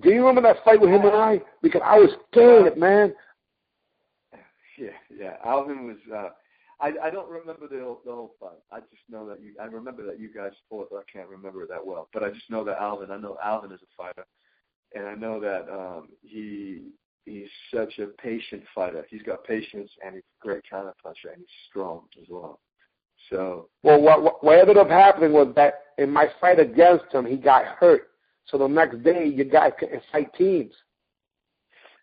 Do you remember that fight with him and I? Because I was scared, man. Yeah. Alvin was. I don't remember the whole fight. I just know that I remember that you guys fought, but I can't remember it that well. But I just know that I know Alvin is a fighter, and I know that he's such a patient fighter. He's got patience, and he's a great counter puncher, and he's strong as well. So. Well, what ended up happening was that in my fight against him, he got hurt. So the next day, you guys could fight teams.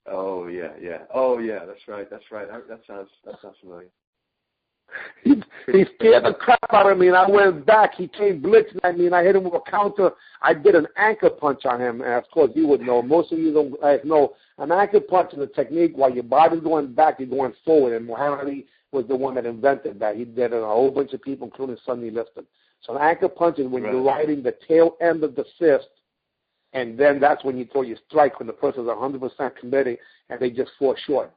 Oh yeah. Oh yeah, that's right. That sounds familiar. He scared the crap out of me, and I went back. He came blitzing at me, and I hit him with a counter. I did an anchor punch on him, and of course you would know. Most of you don't know. An anchor punch is a technique while your body's going back, you're going forward, and Muhammad Ali was the one that invented that. He did it on a whole bunch of people, including Sonny Liston. So an anchor punch is when you're riding the tail end of the fist, and then that's when you throw your strike when the person's 100% committed and they just fall short.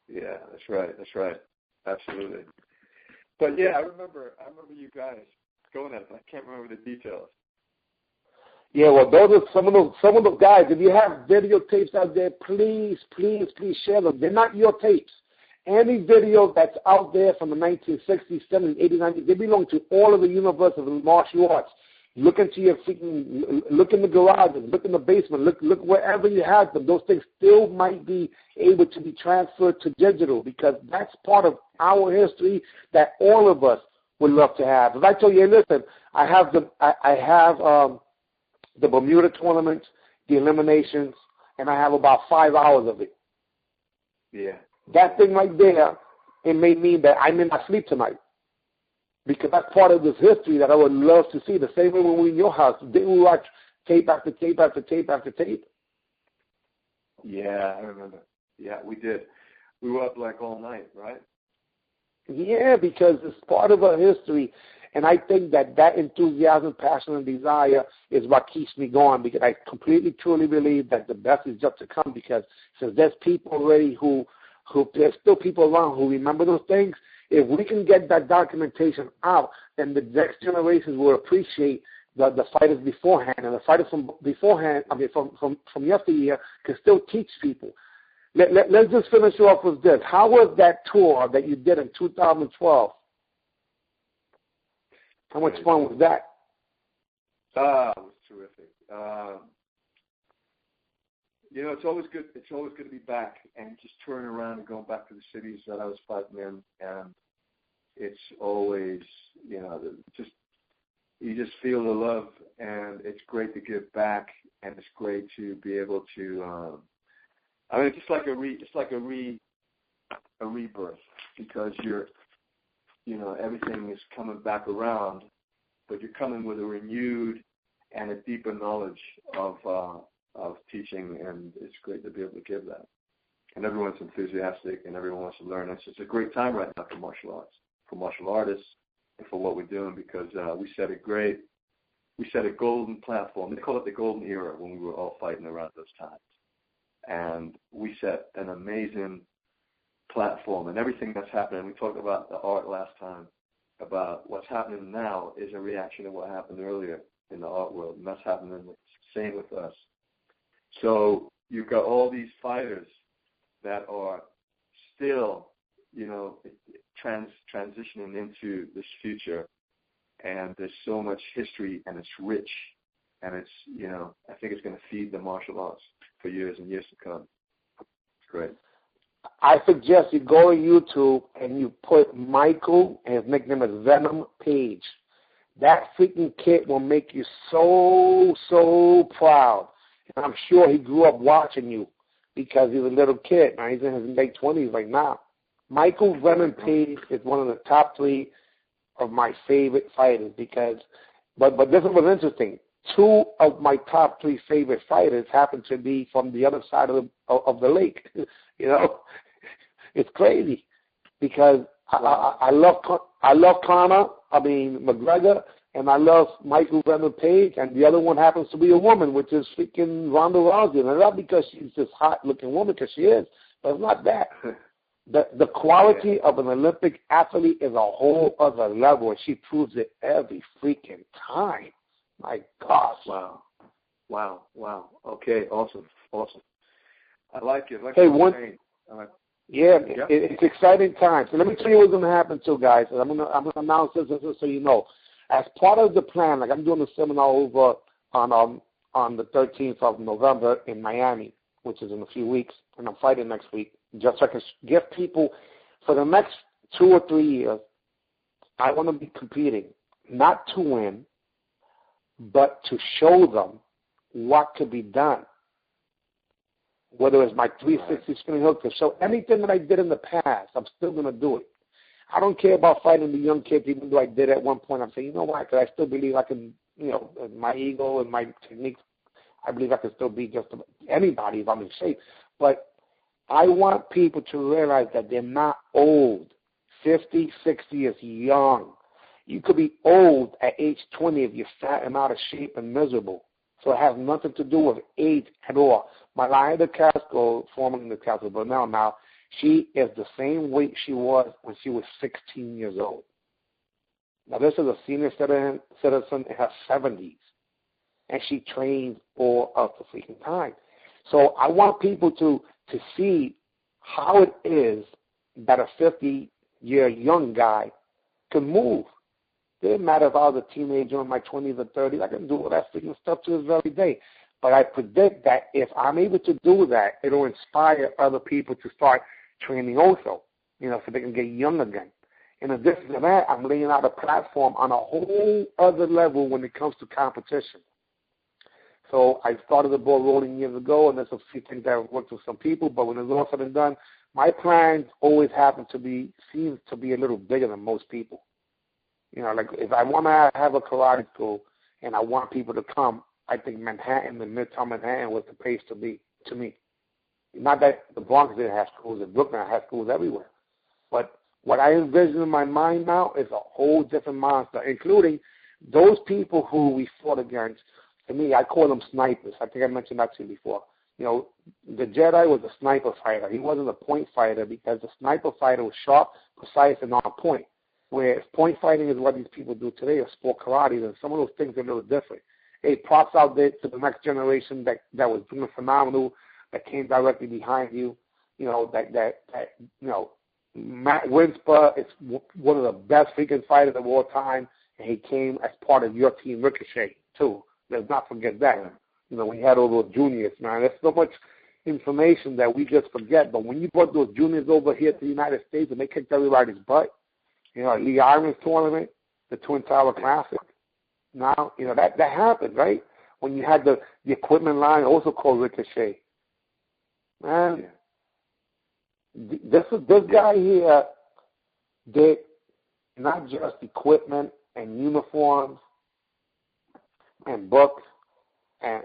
Yeah, that's right. Absolutely. But yeah, I remember you guys going at it. I can't remember the details. Yeah, well, those are some of those guys. If you have videotapes out there, please share them. They're not your tapes. Any video that's out there from the 1960s, 70s, 80s, 90s, they belong to all of the universe of martial arts. Look into your look in the garages, look in the basement, look wherever you have them. Those things still might be able to be transferred to digital because that's part of our history that all of us would love to have. If I told you, hey, listen, I have the Bermuda tournaments, the eliminations, and I have about 5 hours of it. Yeah. That thing right there, it may mean that I may not sleep tonight. Because that's part of this history that I would love to see. The same way when we were in your house. Didn't we watch tape after tape after tape after tape? Yeah, I remember. Yeah, we did. We were up like all night, right? Yeah, because it's part of our history. And I think that enthusiasm, passion, and desire is what keeps me going because I completely, truly believe that the best is yet to come because since there's people already who there's still people around who remember those things. If we can get that documentation out, then the next generations will appreciate the fighters beforehand, and the fighters from beforehand, from yesteryear, can still teach people. Let's just finish off with this. How was that tour that you did in 2012? How much fun was that? It was terrific. It's always good. It's always good to be back and just touring around and going back to the cities that I was fighting in. And it's always, you just feel the love, and it's great to give back, and it's great to be able to. It's just like a rebirth because everything is coming back around, but you're coming with a renewed and a deeper knowledge of teaching, and it's great to be able to give that. And everyone's enthusiastic, and everyone wants to learn. It's a great time right now for martial arts, for martial artists, and for what we're doing because we set a golden platform. They call it the golden era when we were all fighting around those times. And we set an amazing platform, and everything that's happening. We talked about the art last time, about what's happening now is a reaction to what happened earlier in the art world, and that's happening the same with us. So you've got all these fighters that are still, transitioning into this future, and there's so much history, and it's rich, and it's, I think it's going to feed the martial arts for years and years to come. It's great. I suggest you go to YouTube and you put Michael, and his nickname is Venom Page. That freaking kid will make you so proud. And I'm sure he grew up watching you because he's a little kid. Now he's in his late 20s right now. Michael Venom Page is one of the top 3 of my favorite fighters because, but this was interesting. 2 of my top 3 favorite fighters happen to be from the other side of the lake. It's crazy because I love Conor. McGregor, and I love Michael Venom Page, and the other one happens to be a woman, which is freaking Ronda Rousey. And not because she's this hot-looking woman, because she is, but it's not that. The quality of an Olympic athlete is a whole other level, and she proves it every freaking time. My gosh. Wow. Wow. Okay, awesome. I like it. Hey, it's exciting times. So let me tell you what's going to happen too, guys. I'm going to announce this so you know. As part of the plan, like I'm doing a seminar over on the 13th of November in Miami, which is in a few weeks, and I'm fighting next week, just so I can give people for the next 2 or 3 years, I want to be competing, not to win, but to show them what could be done. Whether it's my 360 spinning hook, to show anything that I did in the past, I'm still going to do it. I don't care about fighting the young kids, even though I did at one point. I'm saying, you know what, because I still believe I can, my ego and my techniques, I believe I can still beat just about anybody if I'm in shape. But I want people to realize that they're not old. 50, 60 is young. You could be old at age 20 if you're fat and out of shape and miserable. So it has nothing to do with age at all. Malaya DeCastro, formerly DeCastro, but now, she is the same weight she was when she was 16 years old. Now, this is a senior citizen in her 70s, and she trains all of the freaking time. So I want people to see how it is that a 50-year young guy can move. It doesn't matter if I was a teenager in my 20s or 30s. I can do all that freaking stuff to this very day. But I predict that if I'm able to do that, it'll inspire other people to start training also, so they can get young again. In addition to that, I'm laying out a platform on a whole other level when it comes to competition. So I started the ball rolling years ago, and there's a few things that I've worked with some people, but when it's all said and done, my plans always seems to be a little bigger than most people. Like if I want to have a karate school and I want people to come, I think Manhattan and Midtown Manhattan was the place to be, to me. Not that the Bronx didn't have schools, and Brooklyn has schools everywhere. But what I envision in my mind now is a whole different monster, including those people who we fought against. To me, I call them snipers. I think I mentioned that to you before. The Jedi was a sniper fighter. He wasn't a point fighter because the sniper fighter was sharp, precise, and on point. Whereas point fighting is what these people do today, or sport karate, and some of those things are a little different. Hey, props out there to the next generation that was doing phenomenal, that came directly behind you. Matt Winsper is one of the best freaking fighters of all time, and he came as part of your team, Ricochet, too. Let's not forget that. We had all those juniors, man. There's so much information that we just forget. But when you brought those juniors over here to the United States and they kicked everybody's butt, Lee Irons tournament, the Twin Tower Classic. Now, that happened, right? When you had the equipment line also called Ricochet. Man, this guy here did not just equipment and uniforms and books and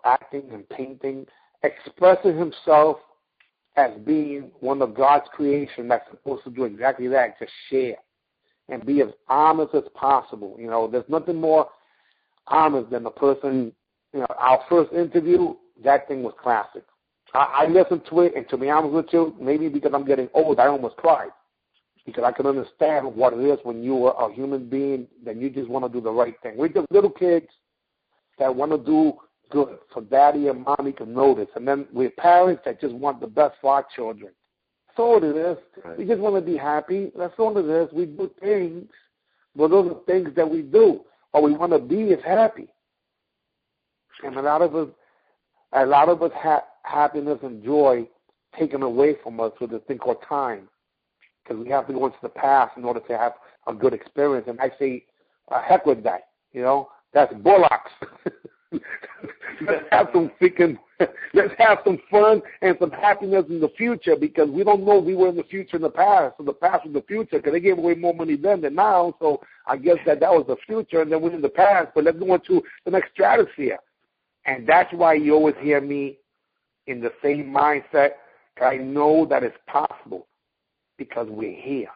acting and painting, expressing himself as being one of God's creation that's supposed to do exactly that, just share and be as honest as possible. There's nothing more honest than the person, our first interview, that thing was classic. I listened to it, and to be honest with you, maybe because I'm getting old, I almost cried. Because I can understand what it is when you are a human being, that you just want to do the right thing. We're just little kids that want to do good so daddy and mommy can notice. And then we're parents that just want the best for our children. That's all it is. Right. We just want to be happy. That's all it is. We do things, but those are things that we do. All we want to be is happy. And a lot of us have happiness and joy taken away from us with this thing called time. Because we have to go into the past in order to have a good experience. And I say, heck with that. That's bullocks. Let's have some fun and some happiness in the future, because we don't know if we were in the future in the past. So the past was the future, because they gave away more money then than now. So I guess that was the future, and then we're in the past. But let's go into the next stratosphere. And that's why you always hear me in the same mindset. I know that it's possible because we're here.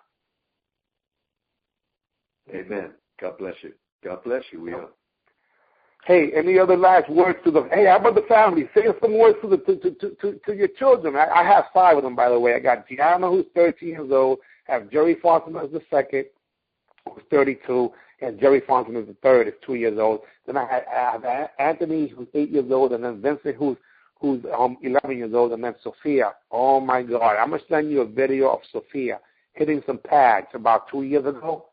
Amen. God bless you. God bless you. We are. Hey, any other last words to them? Hey, how about the family? Say some words to your children. I have 5 of them, by the way. I got Gianna, who's 13 years old. I have Jerry Foster, who's the second, who's 32, and Jerry Fonson is the third, is 2 years old. Then I have Anthony, who's 8 years old, and then Vincent, who's 11 years old, and then Sophia. Oh my God! I'm gonna send you a video of Sophia hitting some pads about 2 years ago.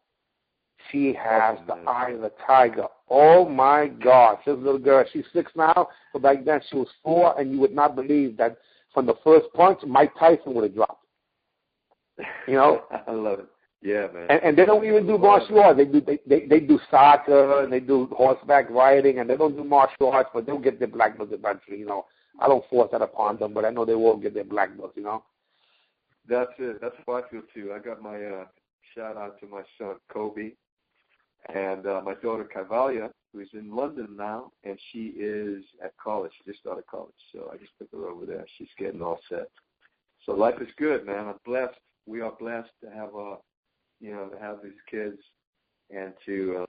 She has the eye of a tiger. Oh my God! This little girl, she's 6 now, but back then she was 4, and you would not believe that from the first punch, Mike Tyson would have dropped. You know? I love it. Yeah, man. And they don't even do martial arts. They do soccer and they do horseback riding, and they don't do martial arts, but they'll get their black belts eventually. You know, I don't force that upon them, but I know they will get their black belts. You know. That's it. That's how I feel too. I got my shout out to my son Kobe, and my daughter Cavalia, who's in London now, and she is at college. She just started college, so I just took her over there. She's getting all set. So life is good, man. I'm blessed. We are blessed to have to have these kids and to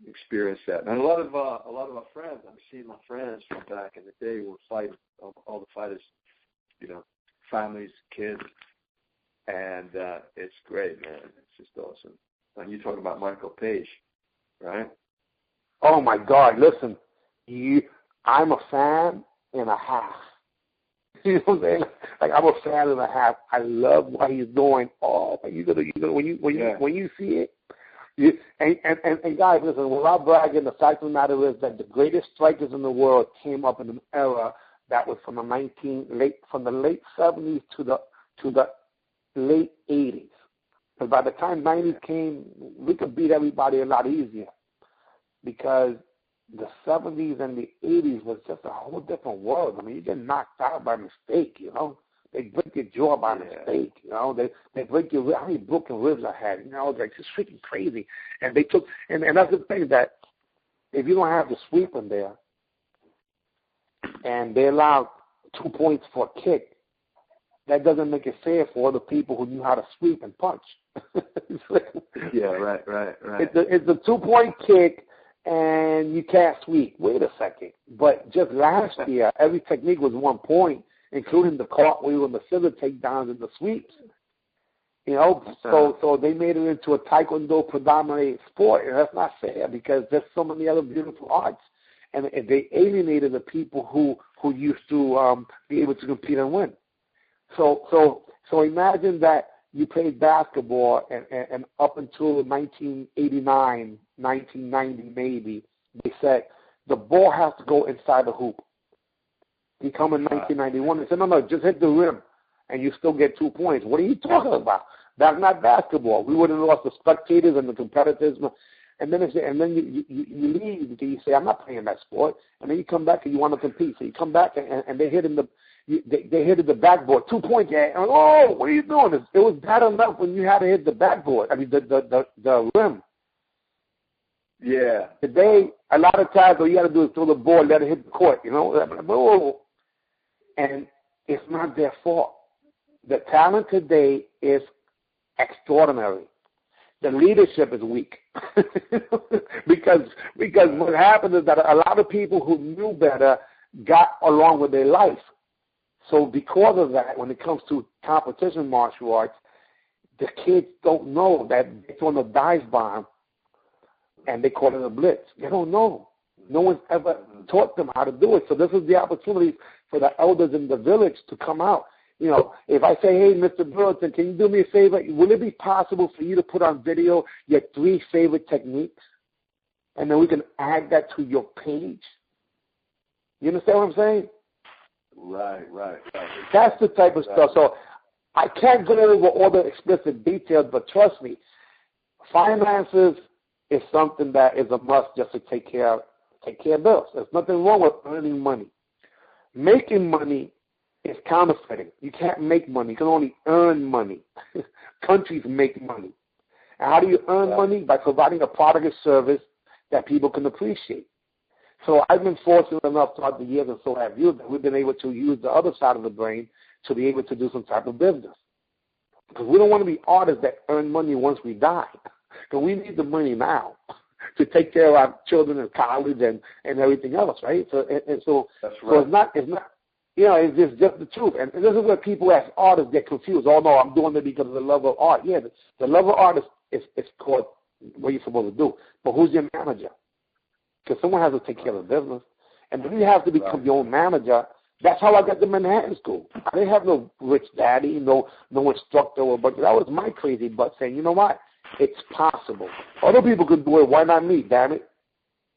experience that. And a lot of our friends, I'm seeing my friends from back in the day were fighting, all the fighters, families, kids, and it's great, man. It's just awesome. And you talking about Michael Page, right? Oh my God! Listen, I'm a fan and a half. You know what I'm saying? Like, I'm a fan and a half. I love what he's doing. Oh, you gonna when you see it. And guys, listen. Without bragging, the fact of the matter is that the greatest strikers in the world came up in an era that was from the late 70s to the late 80s. Because by the time 90s came, we could beat everybody a lot easier. Because the 70s and the 80s was just a whole different world. I mean, you get knocked out by mistake, you know. They break your jaw by mistake, you know. They break your ribs. How many broken ribs I had, you know. Like, it's freaking crazy. And they took, and that's the thing, that if you don't have the sweep in there, and they allow 2 points for a kick, that doesn't make it fair for other people who knew how to sweep and punch. Yeah, right. It's a 2-point kick, and you can't sweep. Wait a second. But just last year, every technique was 1 point, including the cartwheel and the scissor takedowns and the sweeps. You know, so they made it into a taekwondo predominated sport, and that's not fair because there's so many other beautiful arts, and they alienated the people who used to be able to compete and win. So imagine that you played basketball and up until 1989, 1990 maybe, they said the ball has to go inside the hoop. You come in 1991 and say, no, just hit the rim and you still get 2 points. What are you talking about? That's not basketball. We would have lost the spectators and the competitors. And then you leave because you say, I'm not playing that sport. And then you come back and you want to compete. So you come back and they hit they hit the backboard. 2 points. Yeah. And, oh, what are you doing? It was bad enough when you had to hit the backboard. I mean, the rim. Yeah. Today, a lot of times, all you got to do is throw the ball, let it hit the court, you know. And it's not their fault. The talent today is extraordinary. The leadership is weak. because what happened is that a lot of people who knew better got along with their life. So because of that, when it comes to competition martial arts, the kids don't know that it's on a dive bomb and they call it a blitz. They don't know. No one's ever taught them how to do it. So this is the opportunity for the elders in the village to come out. You know, if I say, hey, Mr. Brewerton, can you do me a favor? Will it be possible for you to put on video your 3 favorite techniques? And then we can add that to your page? You understand what I'm saying? Right. That's the type of stuff. So I can't go over all the explicit details, but trust me, finances is something that is a must just to take care of bills. There's nothing wrong with earning money. Making money is counterfeiting. You can't make money. You can only earn money. Countries make money. And how do you earn money? By providing a product or service that people can appreciate. So I've been fortunate enough throughout the years, and so have you, that we've been able to use the other side of the brain to be able to do some type of business. Because we don't want to be artists that earn money once we die. Because we need the money now to take care of our children in college and everything else, right? So right. So it's not you know, it's just the truth. And this is where people as artists get confused. Oh, no, I'm doing it because of the love of art. Yeah, the love of art is called what you're supposed to do. But who's your manager? Because someone has to take care of the business. And then you have to become your own manager. That's how I got to Manhattan School. I didn't have no rich daddy, no instructor, but that was my crazy butt saying, you know what? It's possible. Other people could do it. Why not me, damn it?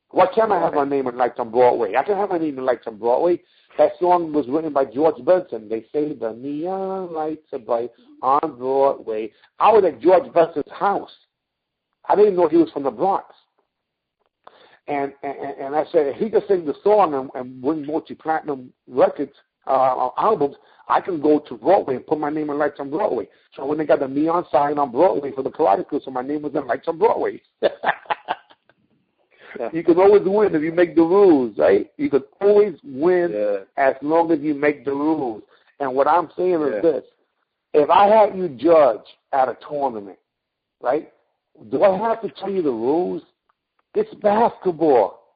Why can't I have my name in Lights on Broadway? I can have my name in Lights on Broadway. That song was written by George Benson. They say the neon lights are bright on Broadway. I was at George Benson's house. I didn't know he was from the Bronx. And I said, if he can sing the song and win multi-platinum records, albums, I can go to Broadway and put my name in Lights on Broadway. So when they got the neon sign on Broadway for the karate school, so my name was in Lights on Broadway. You can always win if you make the rules, right? You can always win as long as you make the rules. And what I'm saying is this. If I had you judge at a tournament, right, do I have to tell you the rules? It's basketball.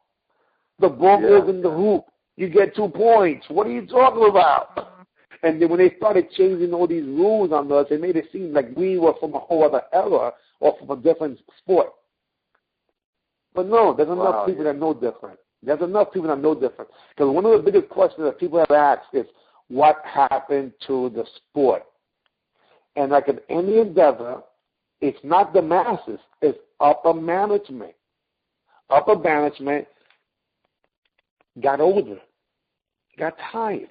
The ball goes in the hoop. You get 2 points. What are you talking about? And then when they started changing all these rules on us, it made it seem like we were from a whole other era or from a different sport. But no, there's enough people that know different. There's enough people that know different. Because one of the biggest questions that people have asked is, what happened to the sport? And like in any endeavor, it's not the masses. It's upper management. Upper management got older, got tired.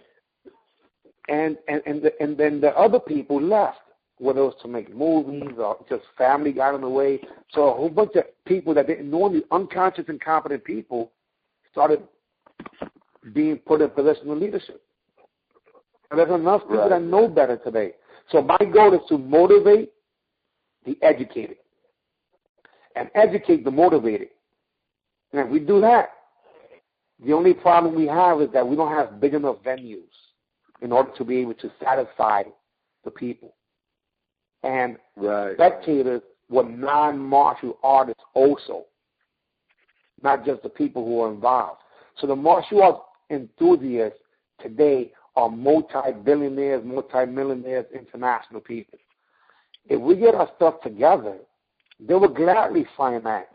And then the other people left, whether it was to make movies or just family got in the way. So a whole bunch of people that didn't know any unconscious, incompetent people started being put in position of leadership. And there's enough people that know better today. So my goal is to motivate the educated and educate the motivated. And if we do that, the only problem we have is that we don't have big enough venues in order to be able to satisfy the people. And spectators were non-martial artists also, not just the people who are involved. So the martial arts enthusiasts today are multi-billionaires, multi-millionaires, international people. If we get our stuff together, they will gladly finance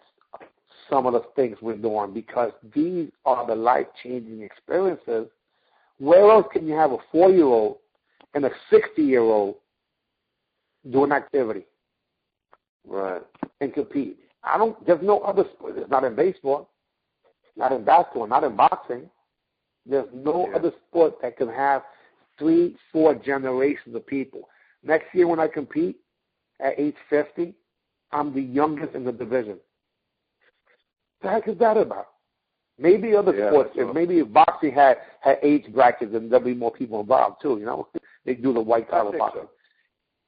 some of the things we're doing because these are the life-changing experiences. Where else can you have a 4-year-old and a 60-year-old do an activity? And compete? There's no other sport. It's not in baseball, not in basketball, not in boxing. There's no other sport that can have 3-4 generations of people. Next year when I compete at age 50, I'm the youngest in the division. What the heck is that about? Maybe other sports, maybe if boxing had age brackets, then there'd be more people involved too, you know? They do the white-collar boxing.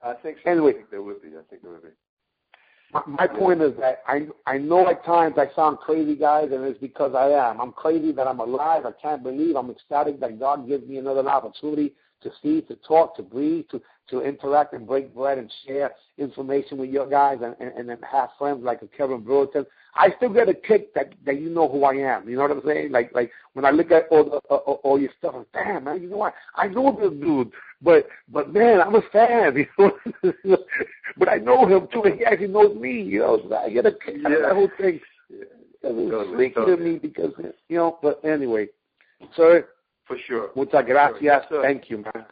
I think so. Anyway. I think there would be. My point is that I know at times I sound crazy, guys, and it's because I am. I'm crazy that I'm alive. I can't believe. I'm ecstatic that God gives me another opportunity to see, to talk, to breathe, to interact and break bread and share information with your guys and then have friends like Kevin Brewerton. I still get a kick that you know who I am. You know what I'm saying? Like when I look at all your stuff, I'm damn, man, you know what? I know this dude, but man, I'm a fan. You know? But I know him too, and he actually knows me. You know, so I get a kick out of that whole thing. It's freaky to me because you know. But anyway, sir. For sure. Muchas gracias. Yes, thank you, man.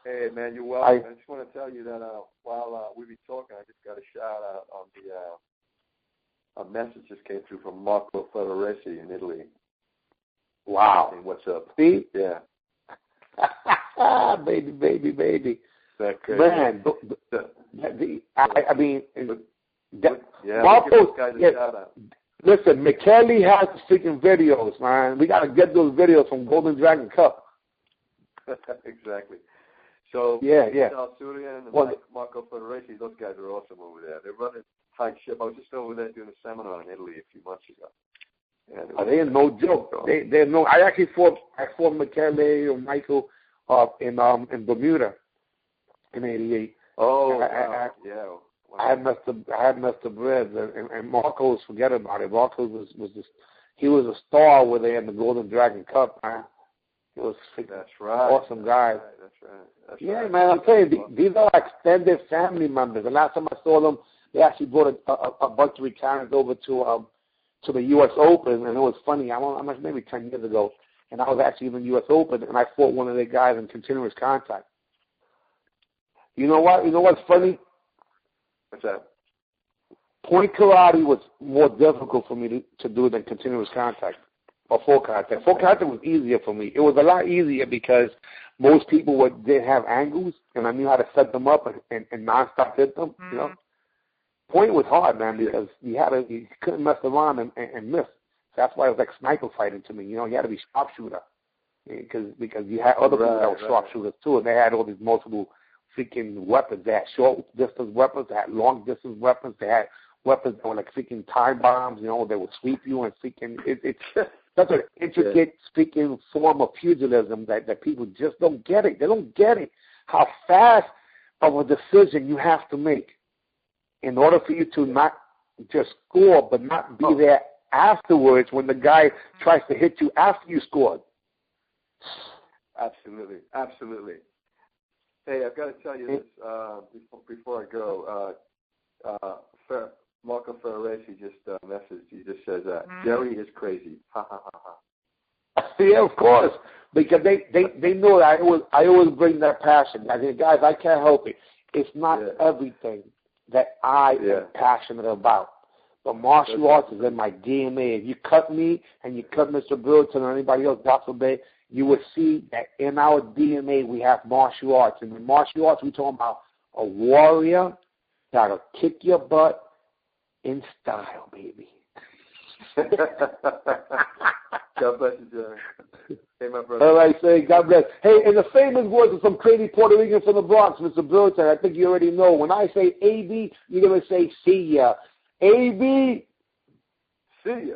Hey, man, you're welcome. I just want to tell you that while we be talking, I just got a shout out on a message just came through from Marco Federesi in Italy. Wow. Saying, what's up? See? Yeah. baby. That crazy. Man, I mean, Marco's guys a shout out. Listen, Michele has the freaking videos, man. We got to get those videos from Golden Dragon Cup. Exactly. So, Sal Surian and Marco Federesi, those guys are awesome over there. They're running tight ship. I was just over there doing a seminar in Italy a few months ago. They're no joke. They're no. I actually fought Michele or Michael in Bermuda in '88. Oh, wow. I had messed the bread, and Marcos, forget about it. Marcos was just, he was a star over there in the Golden Dragon Cup, man. He was awesome guy. That's right. Man, I'm telling you, these are extended family members. The last time I saw them, they actually brought a bunch of retirees over to the U.S. Open, and it was funny. I was maybe 10 years ago, and I was actually in the U.S. Open, and I fought one of the guys in continuous contact. You know what? You know what's funny? What's that? Point karate was more difficult for me to do than continuous contact or full contact. Full contact was easier for me. It was a lot easier because most people didn't have angles, and I knew how to set them up and nonstop hit them. You know, point was hard, man, because you couldn't mess around and miss. That's why it was like sniper fighting to me. You know, you had to be sharpshooter because you had other people that were sharpshooters too, and they had all these multiple freaking weapons. They had short distance weapons, they had long distance weapons, they had weapons that were like freaking time bombs. You know, they would sweep you and freaking. It's such an intricate freaking form of pugilism that people just don't get it. They don't get it. How fast of a decision you have to make in order for you to not just score, but not be there afterwards when the guy tries to hit you after you scored. Absolutely, absolutely. Hey, I've got to tell you this before I go. Marco Ferraresi just messaged. He just says, Jerry is crazy. Ha, ha, ha, ha. Yeah, of course, because they know that I always bring that passion. I mean, guys, I can't help it. It's not everything that I am passionate about. But martial arts is in my DNA. If you cut me and you cut Mr. Brewerton or anybody else, God forbid, you will see that in our DNA we have martial arts. And in martial arts, we're talking about a warrior that'll kick your butt in style, baby. God bless you, Jerry. Hey, my brother. All right, say God bless. Hey, in the famous words of some crazy Puerto Rican from the Bronx, Mr. Brewerton, I think you already know. When I say AB, you're going to say see ya. AB, see ya.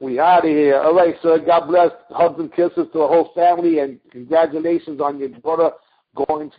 We out of here. All right, sir. God bless. Hugs and kisses to the whole family, and congratulations on your daughter going to